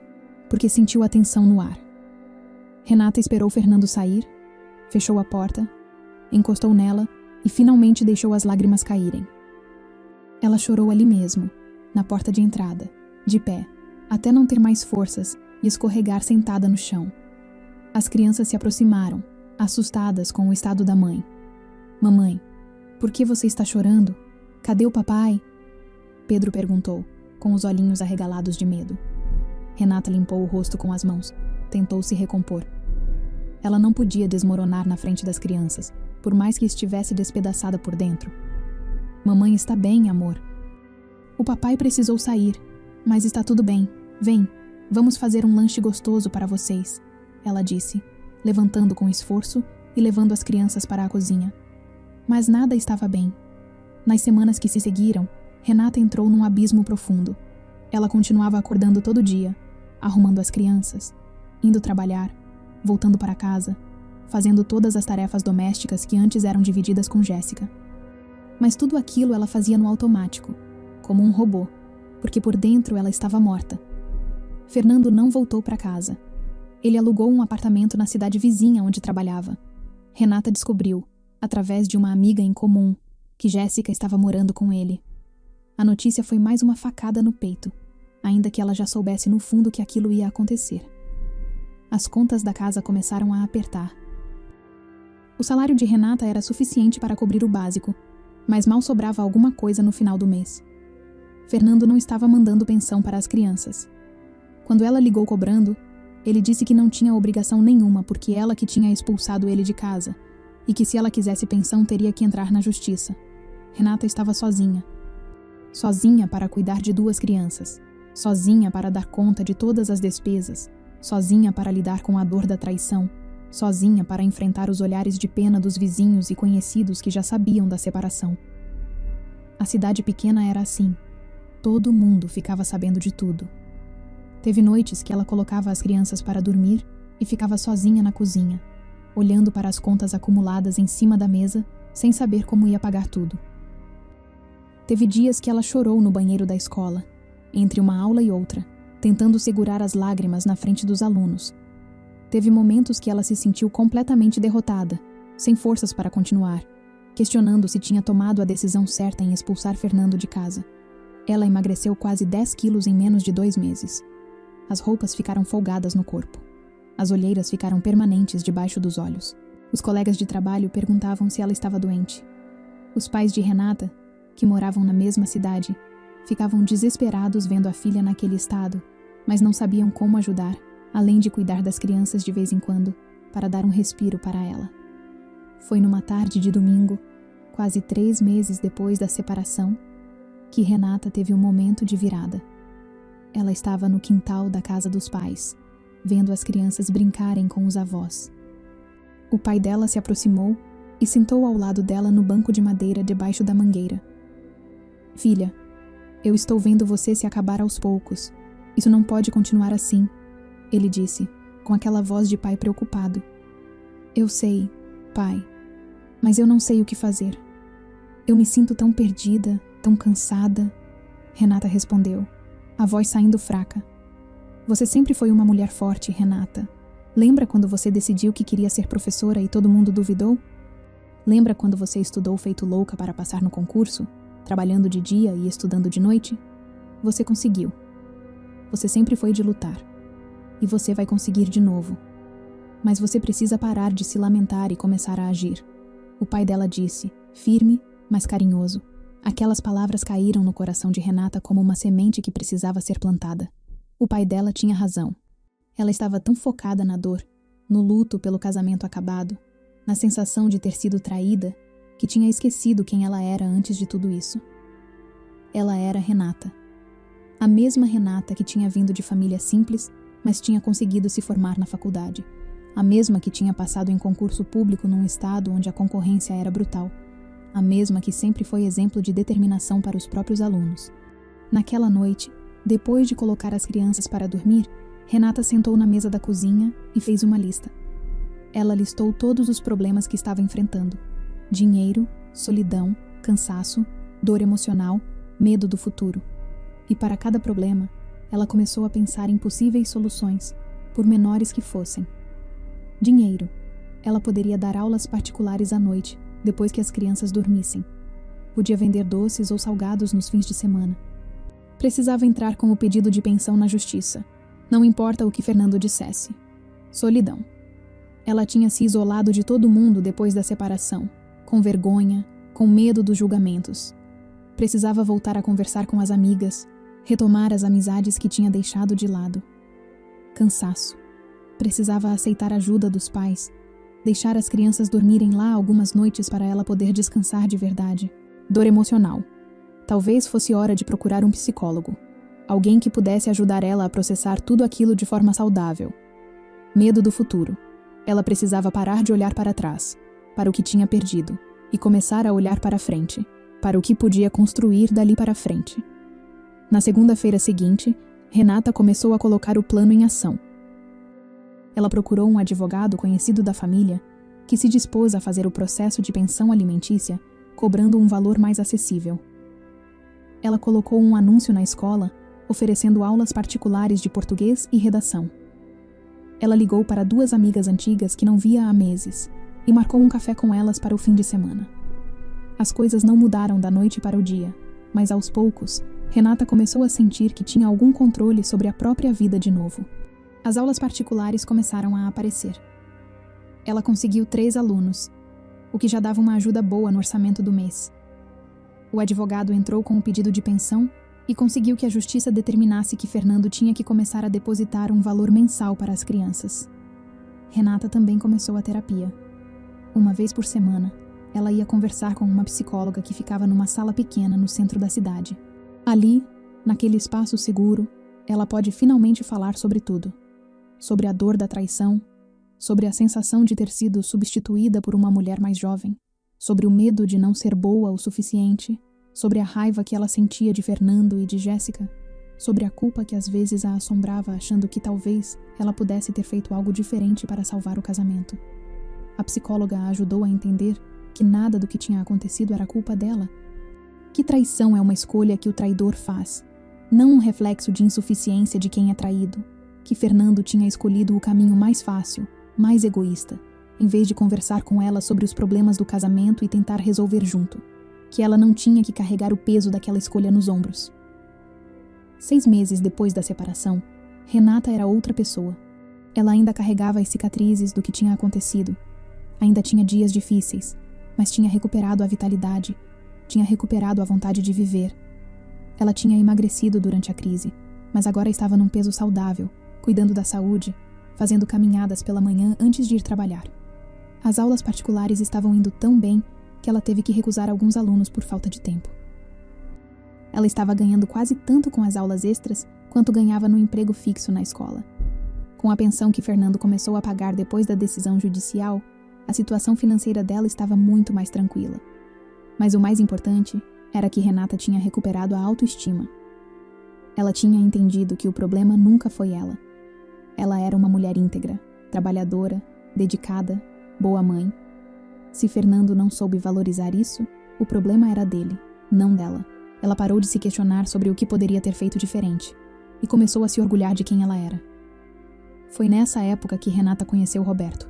porque sentiu a tensão no ar. Renata esperou Fernando sair, fechou a porta, encostou nela e finalmente deixou as lágrimas caírem. Ela chorou ali mesmo, na porta de entrada, de pé, até não ter mais forças e escorregar sentada no chão. As crianças se aproximaram, assustadas com o estado da mãe. Mamãe, por que você está chorando? Cadê o papai? Pedro perguntou, com os olhinhos arregalados de medo. Renata limpou o rosto com as mãos, tentou se recompor. Ela não podia desmoronar na frente das crianças, por mais que estivesse despedaçada por dentro. Mamãe está bem, amor. O papai precisou sair, mas está tudo bem. Vem, vamos fazer um lanche gostoso para vocês, ela disse, levantando com esforço e levando as crianças para a cozinha. Mas nada estava bem. Nas semanas que se seguiram, Renata entrou num abismo profundo. Ela continuava acordando todo dia, arrumando as crianças, indo trabalhar, voltando para casa, fazendo todas as tarefas domésticas que antes eram divididas com Jéssica. Mas tudo aquilo ela fazia no automático, como um robô, porque por dentro ela estava morta. Fernando não voltou para casa. Ele alugou um apartamento na cidade vizinha onde trabalhava. Renata descobriu, através de uma amiga em comum, que Jéssica estava morando com ele. A notícia foi mais uma facada no peito, ainda que ela já soubesse no fundo que aquilo ia acontecer. As contas da casa começaram a apertar. O salário de Renata era suficiente para cobrir o básico, mas mal sobrava alguma coisa no final do mês. Fernando não estava mandando pensão para as crianças. Quando ela ligou cobrando, ele disse que não tinha obrigação nenhuma porque ela que tinha expulsado ele de casa e que se ela quisesse pensão teria que entrar na justiça. Renata estava sozinha. Sozinha para cuidar de 2 crianças. Sozinha para dar conta de todas as despesas. Sozinha para lidar com a dor da traição. sozinha para enfrentar os olhares de pena dos vizinhos e conhecidos que já sabiam da separação. A cidade pequena era assim. Todo mundo ficava sabendo de tudo. Teve noites que ela colocava as crianças para dormir e ficava sozinha na cozinha, olhando para as contas acumuladas em cima da mesa, sem saber como ia pagar tudo. Teve dias que ela chorou no banheiro da escola, entre uma aula e outra, tentando segurar as lágrimas na frente dos alunos. Teve momentos que ela se sentiu completamente derrotada, sem forças para continuar, questionando se tinha tomado a decisão certa em expulsar Fernando de casa. Ela emagreceu quase 10 quilos em menos de 2 meses. As roupas ficaram folgadas no corpo. As olheiras ficaram permanentes debaixo dos olhos. Os colegas de trabalho perguntavam se ela estava doente. Os pais de Renata, que moravam na mesma cidade, ficavam desesperados vendo a filha naquele estado, mas não sabiam como ajudar, além de cuidar das crianças de vez em quando, para dar um respiro para ela. Foi numa tarde de domingo, quase 3 meses depois da separação, que Renata teve um momento de virada. Ela estava no quintal da casa dos pais, vendo as crianças brincarem com os avós. O pai dela se aproximou e sentou ao lado dela no banco de madeira debaixo da mangueira. "Filha, eu estou vendo você se acabar aos poucos. Isso não pode continuar assim", ele disse, com aquela voz de pai preocupado. "Eu sei, pai, mas eu não sei o que fazer. Eu me sinto tão perdida, tão cansada", Renata respondeu, a voz saindo fraca. "Você sempre foi uma mulher forte, Renata. Lembra quando você decidiu que queria ser professora e todo mundo duvidou? Lembra quando você estudou feito louca para passar no concurso, trabalhando de dia e estudando de noite? Você conseguiu. Você sempre foi de lutar. E você vai conseguir de novo. Mas você precisa parar de se lamentar e começar a agir", o pai dela disse, firme, mas carinhoso. Aquelas palavras caíram no coração de Renata como uma semente que precisava ser plantada. O pai dela tinha razão. Ela estava tão focada na dor, no luto pelo casamento acabado, na sensação de ter sido traída, que tinha esquecido quem ela era antes de tudo isso. Ela era Renata. A mesma Renata que tinha vindo de família simples, mas tinha conseguido se formar na faculdade. A mesma que tinha passado em concurso público num estado onde a concorrência era brutal. A mesma que sempre foi exemplo de determinação para os próprios alunos. Naquela noite, depois de colocar as crianças para dormir, Renata sentou na mesa da cozinha e fez uma lista. Ela listou todos os problemas que estava enfrentando: dinheiro, solidão, cansaço, dor emocional, medo do futuro. E para cada problema, ela começou a pensar em possíveis soluções, por menores que fossem. Dinheiro. Ela poderia dar aulas particulares à noite, depois que as crianças dormissem. Podia vender doces ou salgados nos fins de semana. Precisava entrar com o pedido de pensão na justiça. Não importa o que Fernando dissesse. Solidão. Ela tinha se isolado de todo mundo depois da separação, com vergonha, com medo dos julgamentos. Precisava voltar a conversar com as amigas, retomar as amizades que tinha deixado de lado. Cansaço. Precisava aceitar a ajuda dos pais, deixar as crianças dormirem lá algumas noites para ela poder descansar de verdade. Dor emocional. Talvez fosse hora de procurar um psicólogo. Alguém que pudesse ajudar ela a processar tudo aquilo de forma saudável. Medo do futuro. Ela precisava parar de olhar para trás, para o que tinha perdido, e começar a olhar para frente, para o que podia construir dali para frente. Na segunda-feira seguinte, Renata começou a colocar o plano em ação. Ela procurou um advogado conhecido da família, que se dispôs a fazer o processo de pensão alimentícia, cobrando um valor mais acessível. Ela colocou um anúncio na escola, oferecendo aulas particulares de português e redação. Ela ligou para 2 amigas antigas que não via há meses e marcou um café com elas para o fim de semana. As coisas não mudaram da noite para o dia, mas aos poucos, Renata começou a sentir que tinha algum controle sobre a própria vida de novo. As aulas particulares começaram a aparecer. Ela conseguiu 3 alunos, o que já dava uma ajuda boa no orçamento do mês. O advogado entrou com o pedido de pensão e conseguiu que a justiça determinasse que Fernando tinha que começar a depositar um valor mensal para as crianças. Renata também começou a terapia. Uma vez por semana, ela ia conversar com uma psicóloga que ficava numa sala pequena no centro da cidade. Ali, naquele espaço seguro, ela pode finalmente falar sobre tudo. Sobre a dor da traição, sobre a sensação de ter sido substituída por uma mulher mais jovem, sobre o medo de não ser boa o suficiente, sobre a raiva que ela sentia de Fernando e de Jéssica, sobre a culpa que às vezes a assombrava achando que talvez ela pudesse ter feito algo diferente para salvar o casamento. A psicóloga a ajudou a entender que nada do que tinha acontecido era culpa dela. Que traição é uma escolha que o traidor faz, não um reflexo de insuficiência de quem é traído, que Fernando tinha escolhido o caminho mais fácil, mais egoísta, em vez de conversar com ela sobre os problemas do casamento e tentar resolver junto, que ela não tinha que carregar o peso daquela escolha nos ombros. 6 meses depois da separação, Renata era outra pessoa. Ela ainda carregava as cicatrizes do que tinha acontecido. Ainda tinha dias difíceis, mas tinha recuperado a vitalidade, tinha recuperado a vontade de viver. Ela tinha emagrecido durante a crise, mas agora estava num peso saudável, cuidando da saúde, fazendo caminhadas pela manhã antes de ir trabalhar. As aulas particulares estavam indo tão bem que ela teve que recusar alguns alunos por falta de tempo. Ela estava ganhando quase tanto com as aulas extras quanto ganhava no emprego fixo na escola. Com a pensão que Fernando começou a pagar depois da decisão judicial, a situação financeira dela estava muito mais tranquila. Mas o mais importante era que Renata tinha recuperado a autoestima. Ela tinha entendido que o problema nunca foi ela. Ela era uma mulher íntegra, trabalhadora, dedicada, boa mãe. Se Fernando não soube valorizar isso, o problema era dele, não dela. Ela parou de se questionar sobre o que poderia ter feito diferente e começou a se orgulhar de quem ela era. Foi nessa época que Renata conheceu Roberto.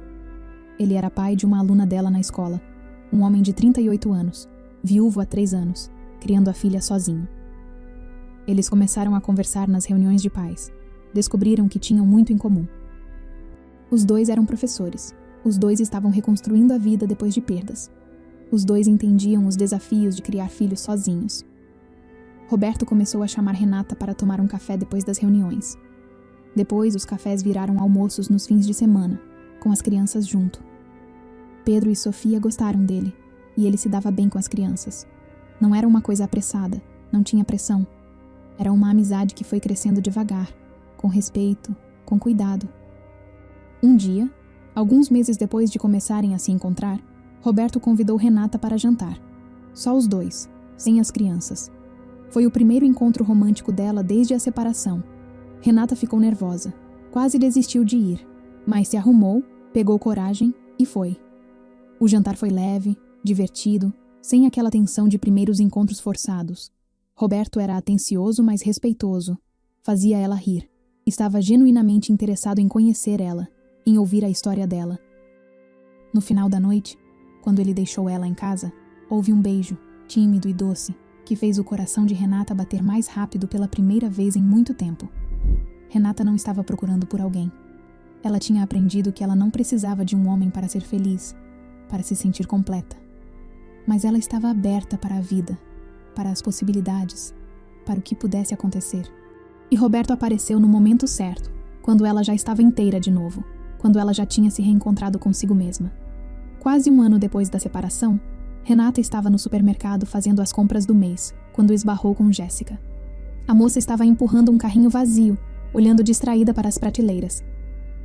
Ele era pai de uma aluna dela na escola, um homem de 38 anos, viúvo há 3 anos, criando a filha sozinho. Eles começaram a conversar nas reuniões de pais. Descobriram que tinham muito em comum. Os dois eram professores. Os dois estavam reconstruindo a vida depois de perdas. Os dois entendiam os desafios de criar filhos sozinhos. Roberto começou a chamar Renata para tomar um café depois das reuniões. Depois, os cafés viraram almoços nos fins de semana, com as crianças junto. Pedro e Sofia gostaram dele, e ele se dava bem com as crianças. Não era uma coisa apressada, não tinha pressão. Era uma amizade que foi crescendo devagar, com respeito, com cuidado. Um dia, alguns meses depois de começarem a se encontrar, Roberto convidou Renata para jantar. Só os dois, sem as crianças. Foi o primeiro encontro romântico dela desde a separação. Renata ficou nervosa, quase desistiu de ir, mas se arrumou, pegou coragem e foi. O jantar foi leve, divertido, sem aquela tensão de primeiros encontros forçados. Roberto era atencioso, mas respeitoso. Fazia ela rir. Estava genuinamente interessado em conhecer ela, em ouvir a história dela. No final da noite, quando ele deixou ela em casa, houve um beijo, tímido e doce, que fez o coração de Renata bater mais rápido pela primeira vez em muito tempo. Renata não estava procurando por alguém. Ela tinha aprendido que ela não precisava de um homem para ser feliz, para se sentir completa. Mas ela estava aberta para a vida, para as possibilidades, para o que pudesse acontecer. E Roberto apareceu no momento certo, quando ela já estava inteira de novo, quando ela já tinha se reencontrado consigo mesma. Quase 1 ano depois da separação, Renata estava no supermercado fazendo as compras do mês, quando esbarrou com Jéssica. A moça estava empurrando um carrinho vazio, olhando distraída para as prateleiras.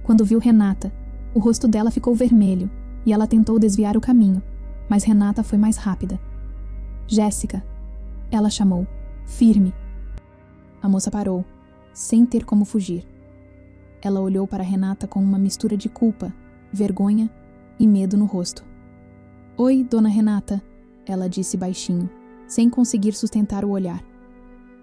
Quando viu Renata, o rosto dela ficou vermelho e ela tentou desviar o caminho, mas Renata foi mais rápida. Jéssica, ela chamou, firme. A moça parou, sem ter como fugir. Ela olhou para Renata com uma mistura de culpa, vergonha e medo no rosto. Oi, dona Renata, ela disse baixinho, sem conseguir sustentar o olhar.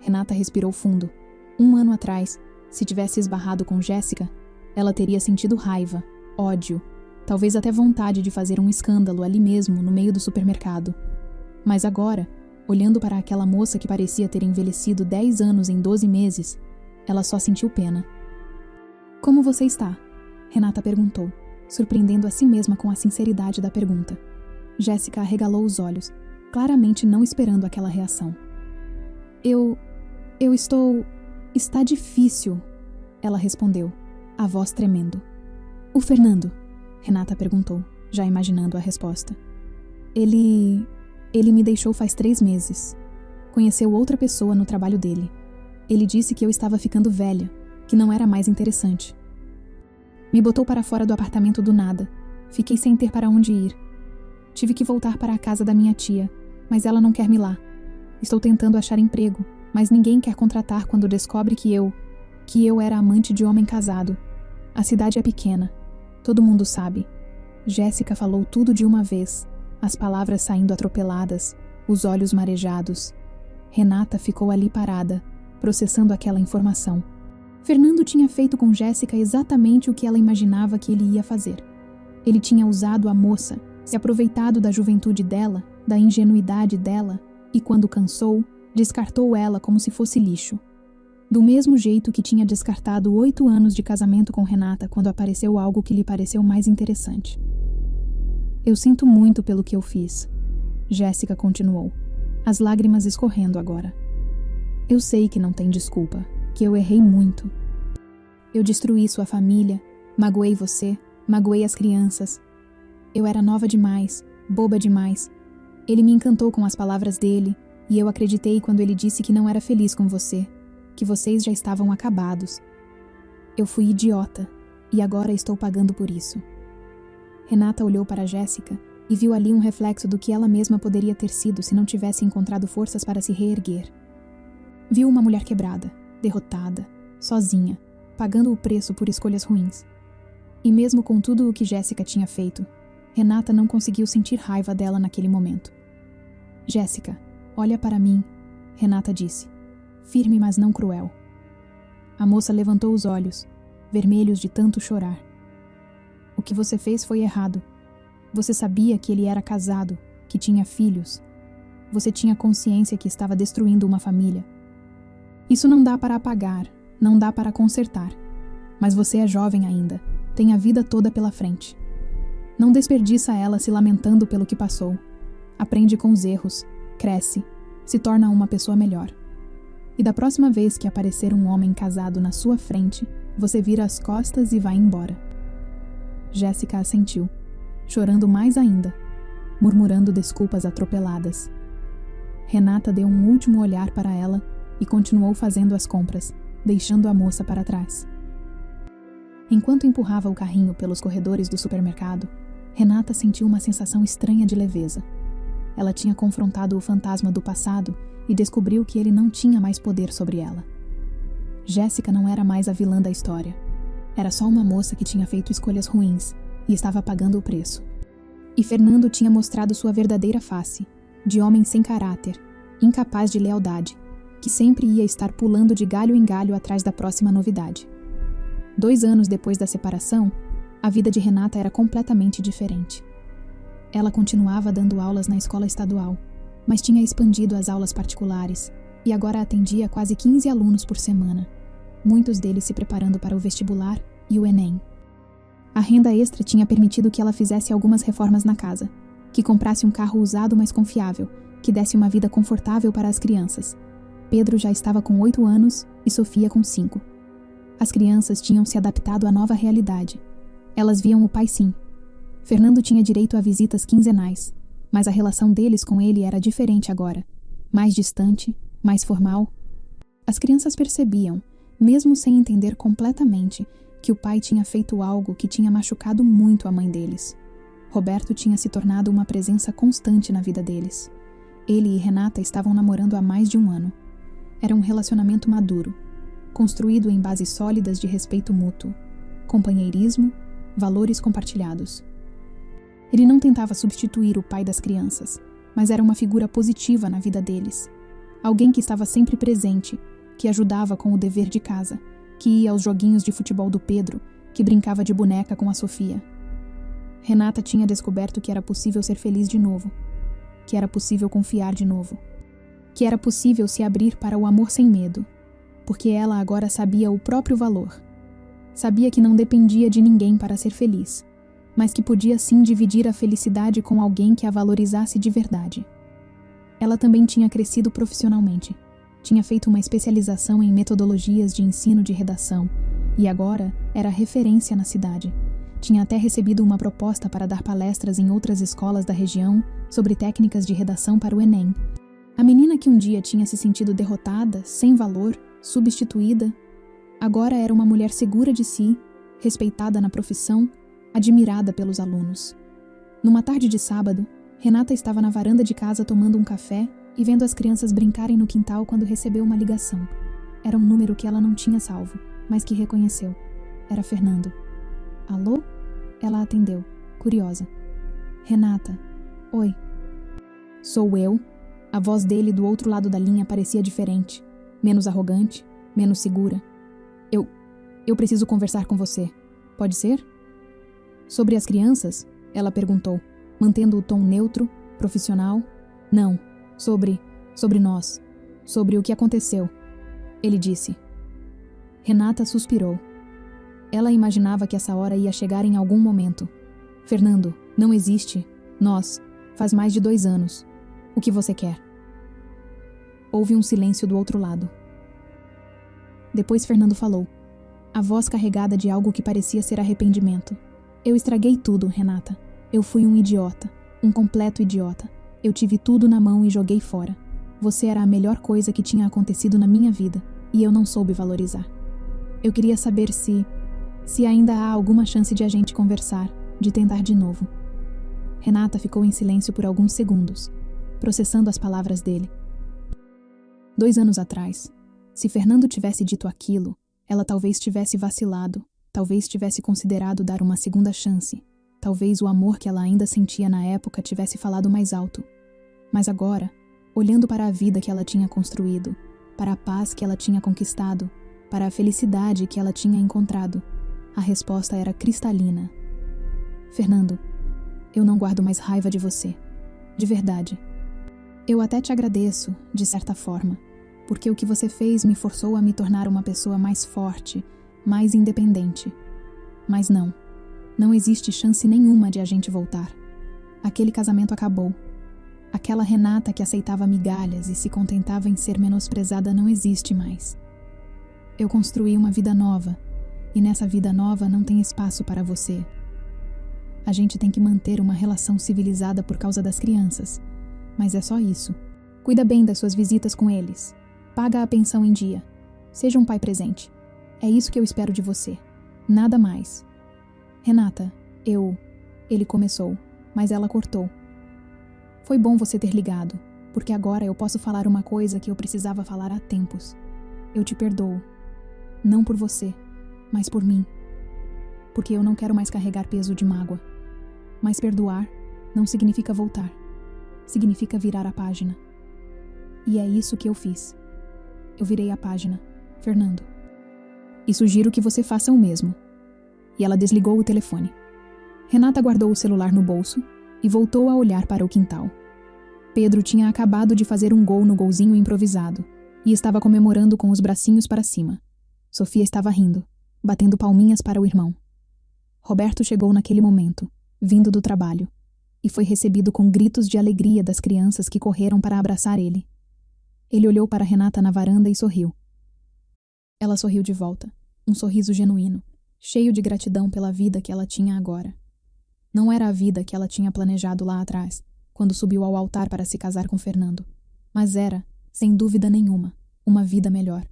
Renata respirou fundo. 1 ano atrás, se tivesse esbarrado com Jéssica, ela teria sentido raiva, ódio, talvez até vontade de fazer um escândalo ali mesmo, no meio do supermercado. Mas agora, olhando para aquela moça que parecia ter envelhecido 10 anos em 12 meses, ela só sentiu pena. Como você está? Renata perguntou, surpreendendo a si mesma com a sinceridade da pergunta. Jéssica arregalou os olhos, claramente não esperando aquela reação. Eu estou... Está difícil, ela respondeu, a voz tremendo. O Fernando? Renata perguntou, já imaginando a resposta. Ele me deixou faz 3 meses. Conheceu outra pessoa no trabalho dele. Ele disse que eu estava ficando velha, que não era mais interessante. Me botou para fora do apartamento do nada. Fiquei sem ter para onde ir. Tive que voltar para a casa da minha tia, mas ela não quer me lá. Estou tentando achar emprego, mas ninguém quer contratar quando descobre que eu era amante de homem casado. A cidade é pequena. Todo mundo sabe. Jéssica falou tudo de uma vez, as palavras saindo atropeladas, os olhos marejados. Renata ficou ali parada, processando aquela informação. Fernando tinha feito com Jéssica exatamente o que ela imaginava que ele ia fazer. Ele tinha usado a moça, se aproveitado da juventude dela, da ingenuidade dela, e quando cansou, descartou ela como se fosse lixo. Do mesmo jeito que tinha descartado 8 anos de casamento com Renata quando apareceu algo que lhe pareceu mais interessante. Eu sinto muito pelo que eu fiz, Jéssica continuou, as lágrimas escorrendo agora. Eu sei que não tem desculpa, que eu errei muito. Eu destruí sua família, magoei você, magoei as crianças. Eu era nova demais, boba demais. Ele me encantou com as palavras dele, e eu acreditei quando ele disse que não era feliz com você, que vocês já estavam acabados. Eu fui idiota, e agora estou pagando por isso. Renata olhou para Jéssica e viu ali um reflexo do que ela mesma poderia ter sido se não tivesse encontrado forças para se reerguer. Viu uma mulher quebrada, derrotada, sozinha, pagando o preço por escolhas ruins. E mesmo com tudo o que Jéssica tinha feito, Renata não conseguiu sentir raiva dela naquele momento. Jéssica, olha para mim, Renata disse, firme mas não cruel. A moça levantou os olhos, vermelhos de tanto chorar. O que você fez foi errado. Você sabia que ele era casado, que tinha filhos. Você tinha consciência que estava destruindo uma família. Isso não dá para apagar, não dá para consertar. Mas você é jovem ainda, tem a vida toda pela frente. Não desperdiça ela se lamentando pelo que passou. Aprende com os erros, cresce, se torna uma pessoa melhor. E da próxima vez que aparecer um homem casado na sua frente, você vira as costas e vai embora. Jéssica assentiu, chorando mais ainda, murmurando desculpas atropeladas. Renata deu um último olhar para ela e continuou fazendo as compras, deixando a moça para trás. Enquanto empurrava o carrinho pelos corredores do supermercado, Renata sentiu uma sensação estranha de leveza. Ela tinha confrontado o fantasma do passado e descobriu que ele não tinha mais poder sobre ela. Jéssica não era mais a vilã da história. Era só uma moça que tinha feito escolhas ruins e estava pagando o preço. E Fernando tinha mostrado sua verdadeira face, de homem sem caráter, incapaz de lealdade, que sempre ia estar pulando de galho em galho atrás da próxima novidade. 2 anos depois da separação, a vida de Renata era completamente diferente. Ela continuava dando aulas na escola estadual, mas tinha expandido as aulas particulares e agora atendia quase 15 alunos por semana, muitos deles se preparando para o vestibular e o Enem. A renda extra tinha permitido que ela fizesse algumas reformas na casa, que comprasse um carro usado mais confiável, que desse uma vida confortável para as crianças. Pedro já estava com 8 anos e Sofia com 5. As crianças tinham se adaptado à nova realidade. Elas viam o pai sim. Fernando tinha direito a visitas quinzenais, mas a relação deles com ele era diferente agora, mais distante, mais formal. As crianças percebiam, mesmo sem entender completamente, que o pai tinha feito algo que tinha machucado muito a mãe deles. Roberto tinha se tornado uma presença constante na vida deles. Ele e Renata estavam namorando há mais de 1 ano. Era um relacionamento maduro, construído em bases sólidas de respeito mútuo, companheirismo, valores compartilhados. Ele não tentava substituir o pai das crianças, mas era uma figura positiva na vida deles. Alguém que estava sempre presente, que ajudava com o dever de casa, que ia aos joguinhos de futebol do Pedro, que brincava de boneca com a Sofia. Renata tinha descoberto que era possível ser feliz de novo, que era possível confiar de novo, que era possível se abrir para o amor sem medo, porque ela agora sabia o próprio valor. Sabia que não dependia de ninguém para ser feliz, mas que podia sim dividir a felicidade com alguém que a valorizasse de verdade. Ela também tinha crescido profissionalmente. Tinha feito uma especialização em metodologias de ensino de redação e agora era referência na cidade. Tinha até recebido uma proposta para dar palestras em outras escolas da região sobre técnicas de redação para o Enem. A menina que um dia tinha se sentido derrotada, sem valor, substituída, agora era uma mulher segura de si, respeitada na profissão, admirada pelos alunos. Numa tarde de sábado, Renata estava na varanda de casa tomando um café e vendo as crianças brincarem no quintal quando recebeu uma ligação. Era um número que ela não tinha salvo, mas que reconheceu. Era Fernando. Alô? Ela atendeu, curiosa. Renata. Oi. Sou eu. A voz dele do outro lado da linha parecia diferente, menos arrogante, menos segura. Eu preciso conversar com você. Pode ser? Sobre as crianças? Ela perguntou, mantendo o tom neutro, profissional. Não, sobre nós, sobre o que aconteceu. Ele disse. Renata suspirou. Ela imaginava que essa hora ia chegar em algum momento. Fernando, não existe. Nós. Faz mais de 2 anos. O que você quer? Houve um silêncio do outro lado. Depois Fernando falou, a voz carregada de algo que parecia ser arrependimento. Eu estraguei tudo, Renata. Eu fui um idiota. Um completo idiota. Eu tive tudo na mão e joguei fora. Você era a melhor coisa que tinha acontecido na minha vida, e eu não soube valorizar. Eu queria saber se ainda há alguma chance de a gente conversar, de tentar de novo. Renata ficou em silêncio por alguns segundos, processando as palavras dele. 2 anos atrás, se Fernando tivesse dito aquilo, ela talvez tivesse vacilado, talvez tivesse considerado dar uma segunda chance, talvez o amor que ela ainda sentia na época tivesse falado mais alto. Mas agora, olhando para a vida que ela tinha construído, para a paz que ela tinha conquistado, para a felicidade que ela tinha encontrado, a resposta era cristalina. Fernando, eu não guardo mais raiva de você. De verdade. Eu até te agradeço, de certa forma, porque o que você fez me forçou a me tornar uma pessoa mais forte, mais independente. Mas não existe chance nenhuma de a gente voltar. Aquele casamento acabou. Aquela Renata que aceitava migalhas e se contentava em ser menosprezada não existe mais. Eu construí uma vida nova, e nessa vida nova não tem espaço para você. A gente tem que manter uma relação civilizada por causa das crianças, mas é só isso. Cuida bem das suas visitas com eles. Paga a pensão em dia. Seja um pai presente. É isso que eu espero de você. Nada mais. Renata, Ele começou, mas ela cortou. Foi bom você ter ligado, porque agora eu posso falar uma coisa que eu precisava falar há tempos. Eu te perdoo. Não por você, mas por mim. Porque eu não quero mais carregar peso de mágoa. Mas perdoar não significa voltar. Significa virar a página. E é isso que eu fiz. Eu virei a página, Fernando. E sugiro que você faça o mesmo. E ela desligou o telefone. Renata guardou o celular no bolso e voltou a olhar para o quintal. Pedro tinha acabado de fazer um gol no golzinho improvisado e estava comemorando com os bracinhos para cima. Sofia estava rindo, batendo palminhas para o irmão. Roberto chegou naquele momento, vindo do trabalho, e foi recebido com gritos de alegria das crianças que correram para abraçar ele. Ele olhou para Renata na varanda e sorriu. Ela sorriu de volta, um sorriso genuíno, cheio de gratidão pela vida que ela tinha agora. Não era a vida que ela tinha planejado lá atrás, quando subiu ao altar para se casar com Fernando, mas era, sem dúvida nenhuma, uma vida melhor,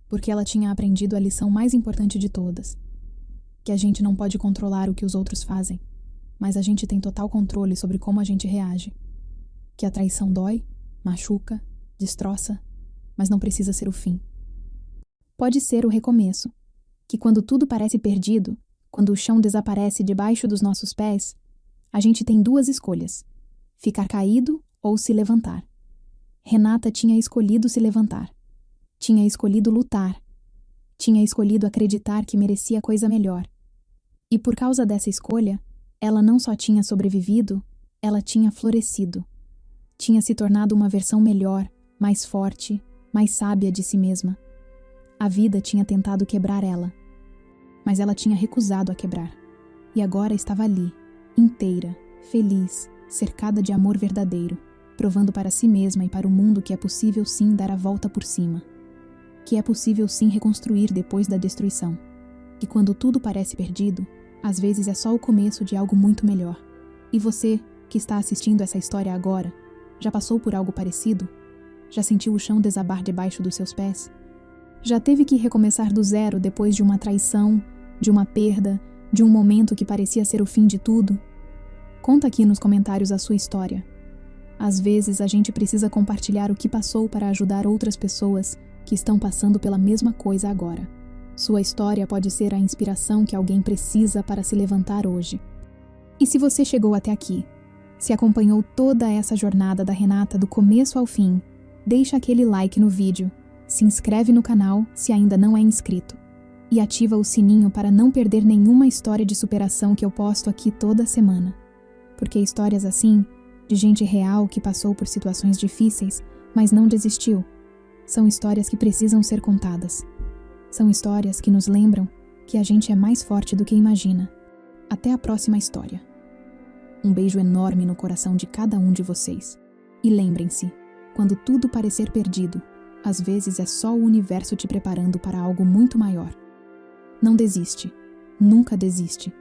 porque ela tinha aprendido a lição mais importante de todas, que a gente não pode controlar o que os outros fazem, mas a gente tem total controle sobre como a gente reage, que a traição dói, machuca, destroça, mas não precisa ser o fim. Pode ser o recomeço, que quando tudo parece perdido, quando o chão desaparece debaixo dos nossos pés, a gente tem 2 escolhas: ficar caído ou se levantar. Renata tinha escolhido se levantar. Tinha escolhido lutar. Tinha escolhido acreditar que merecia coisa melhor. E por causa dessa escolha, ela não só tinha sobrevivido, ela tinha florescido. Tinha se tornado uma versão melhor, mais forte, mais sábia de si mesma. A vida tinha tentado quebrar ela, mas ela tinha recusado a quebrar. E agora estava ali, inteira, feliz, cercada de amor verdadeiro, provando para si mesma e para o mundo que é possível sim dar a volta por cima. Que é possível sim reconstruir depois da destruição. Que quando tudo parece perdido, às vezes é só o começo de algo muito melhor. E você, que está assistindo essa história agora, já passou por algo parecido? Já sentiu o chão desabar debaixo dos seus pés? Já teve que recomeçar do zero depois de uma traição, de uma perda, de um momento que parecia ser o fim de tudo? Conta aqui nos comentários a sua história. Às vezes a gente precisa compartilhar o que passou para ajudar outras pessoas que estão passando pela mesma coisa agora. Sua história pode ser a inspiração que alguém precisa para se levantar hoje. E se você chegou até aqui, se acompanhou toda essa jornada da Renata do começo ao fim, deixa aquele like no vídeo, se inscreve no canal se ainda não é inscrito e ativa o sininho para não perder nenhuma história de superação que eu posto aqui toda semana. Porque histórias assim, de gente real que passou por situações difíceis, mas não desistiu, são histórias que precisam ser contadas. São histórias que nos lembram que a gente é mais forte do que imagina. Até a próxima história. Um beijo enorme no coração de cada um de vocês. E lembrem-se, quando tudo parecer perdido, às vezes é só o universo te preparando para algo muito maior. Não desiste. Nunca desiste.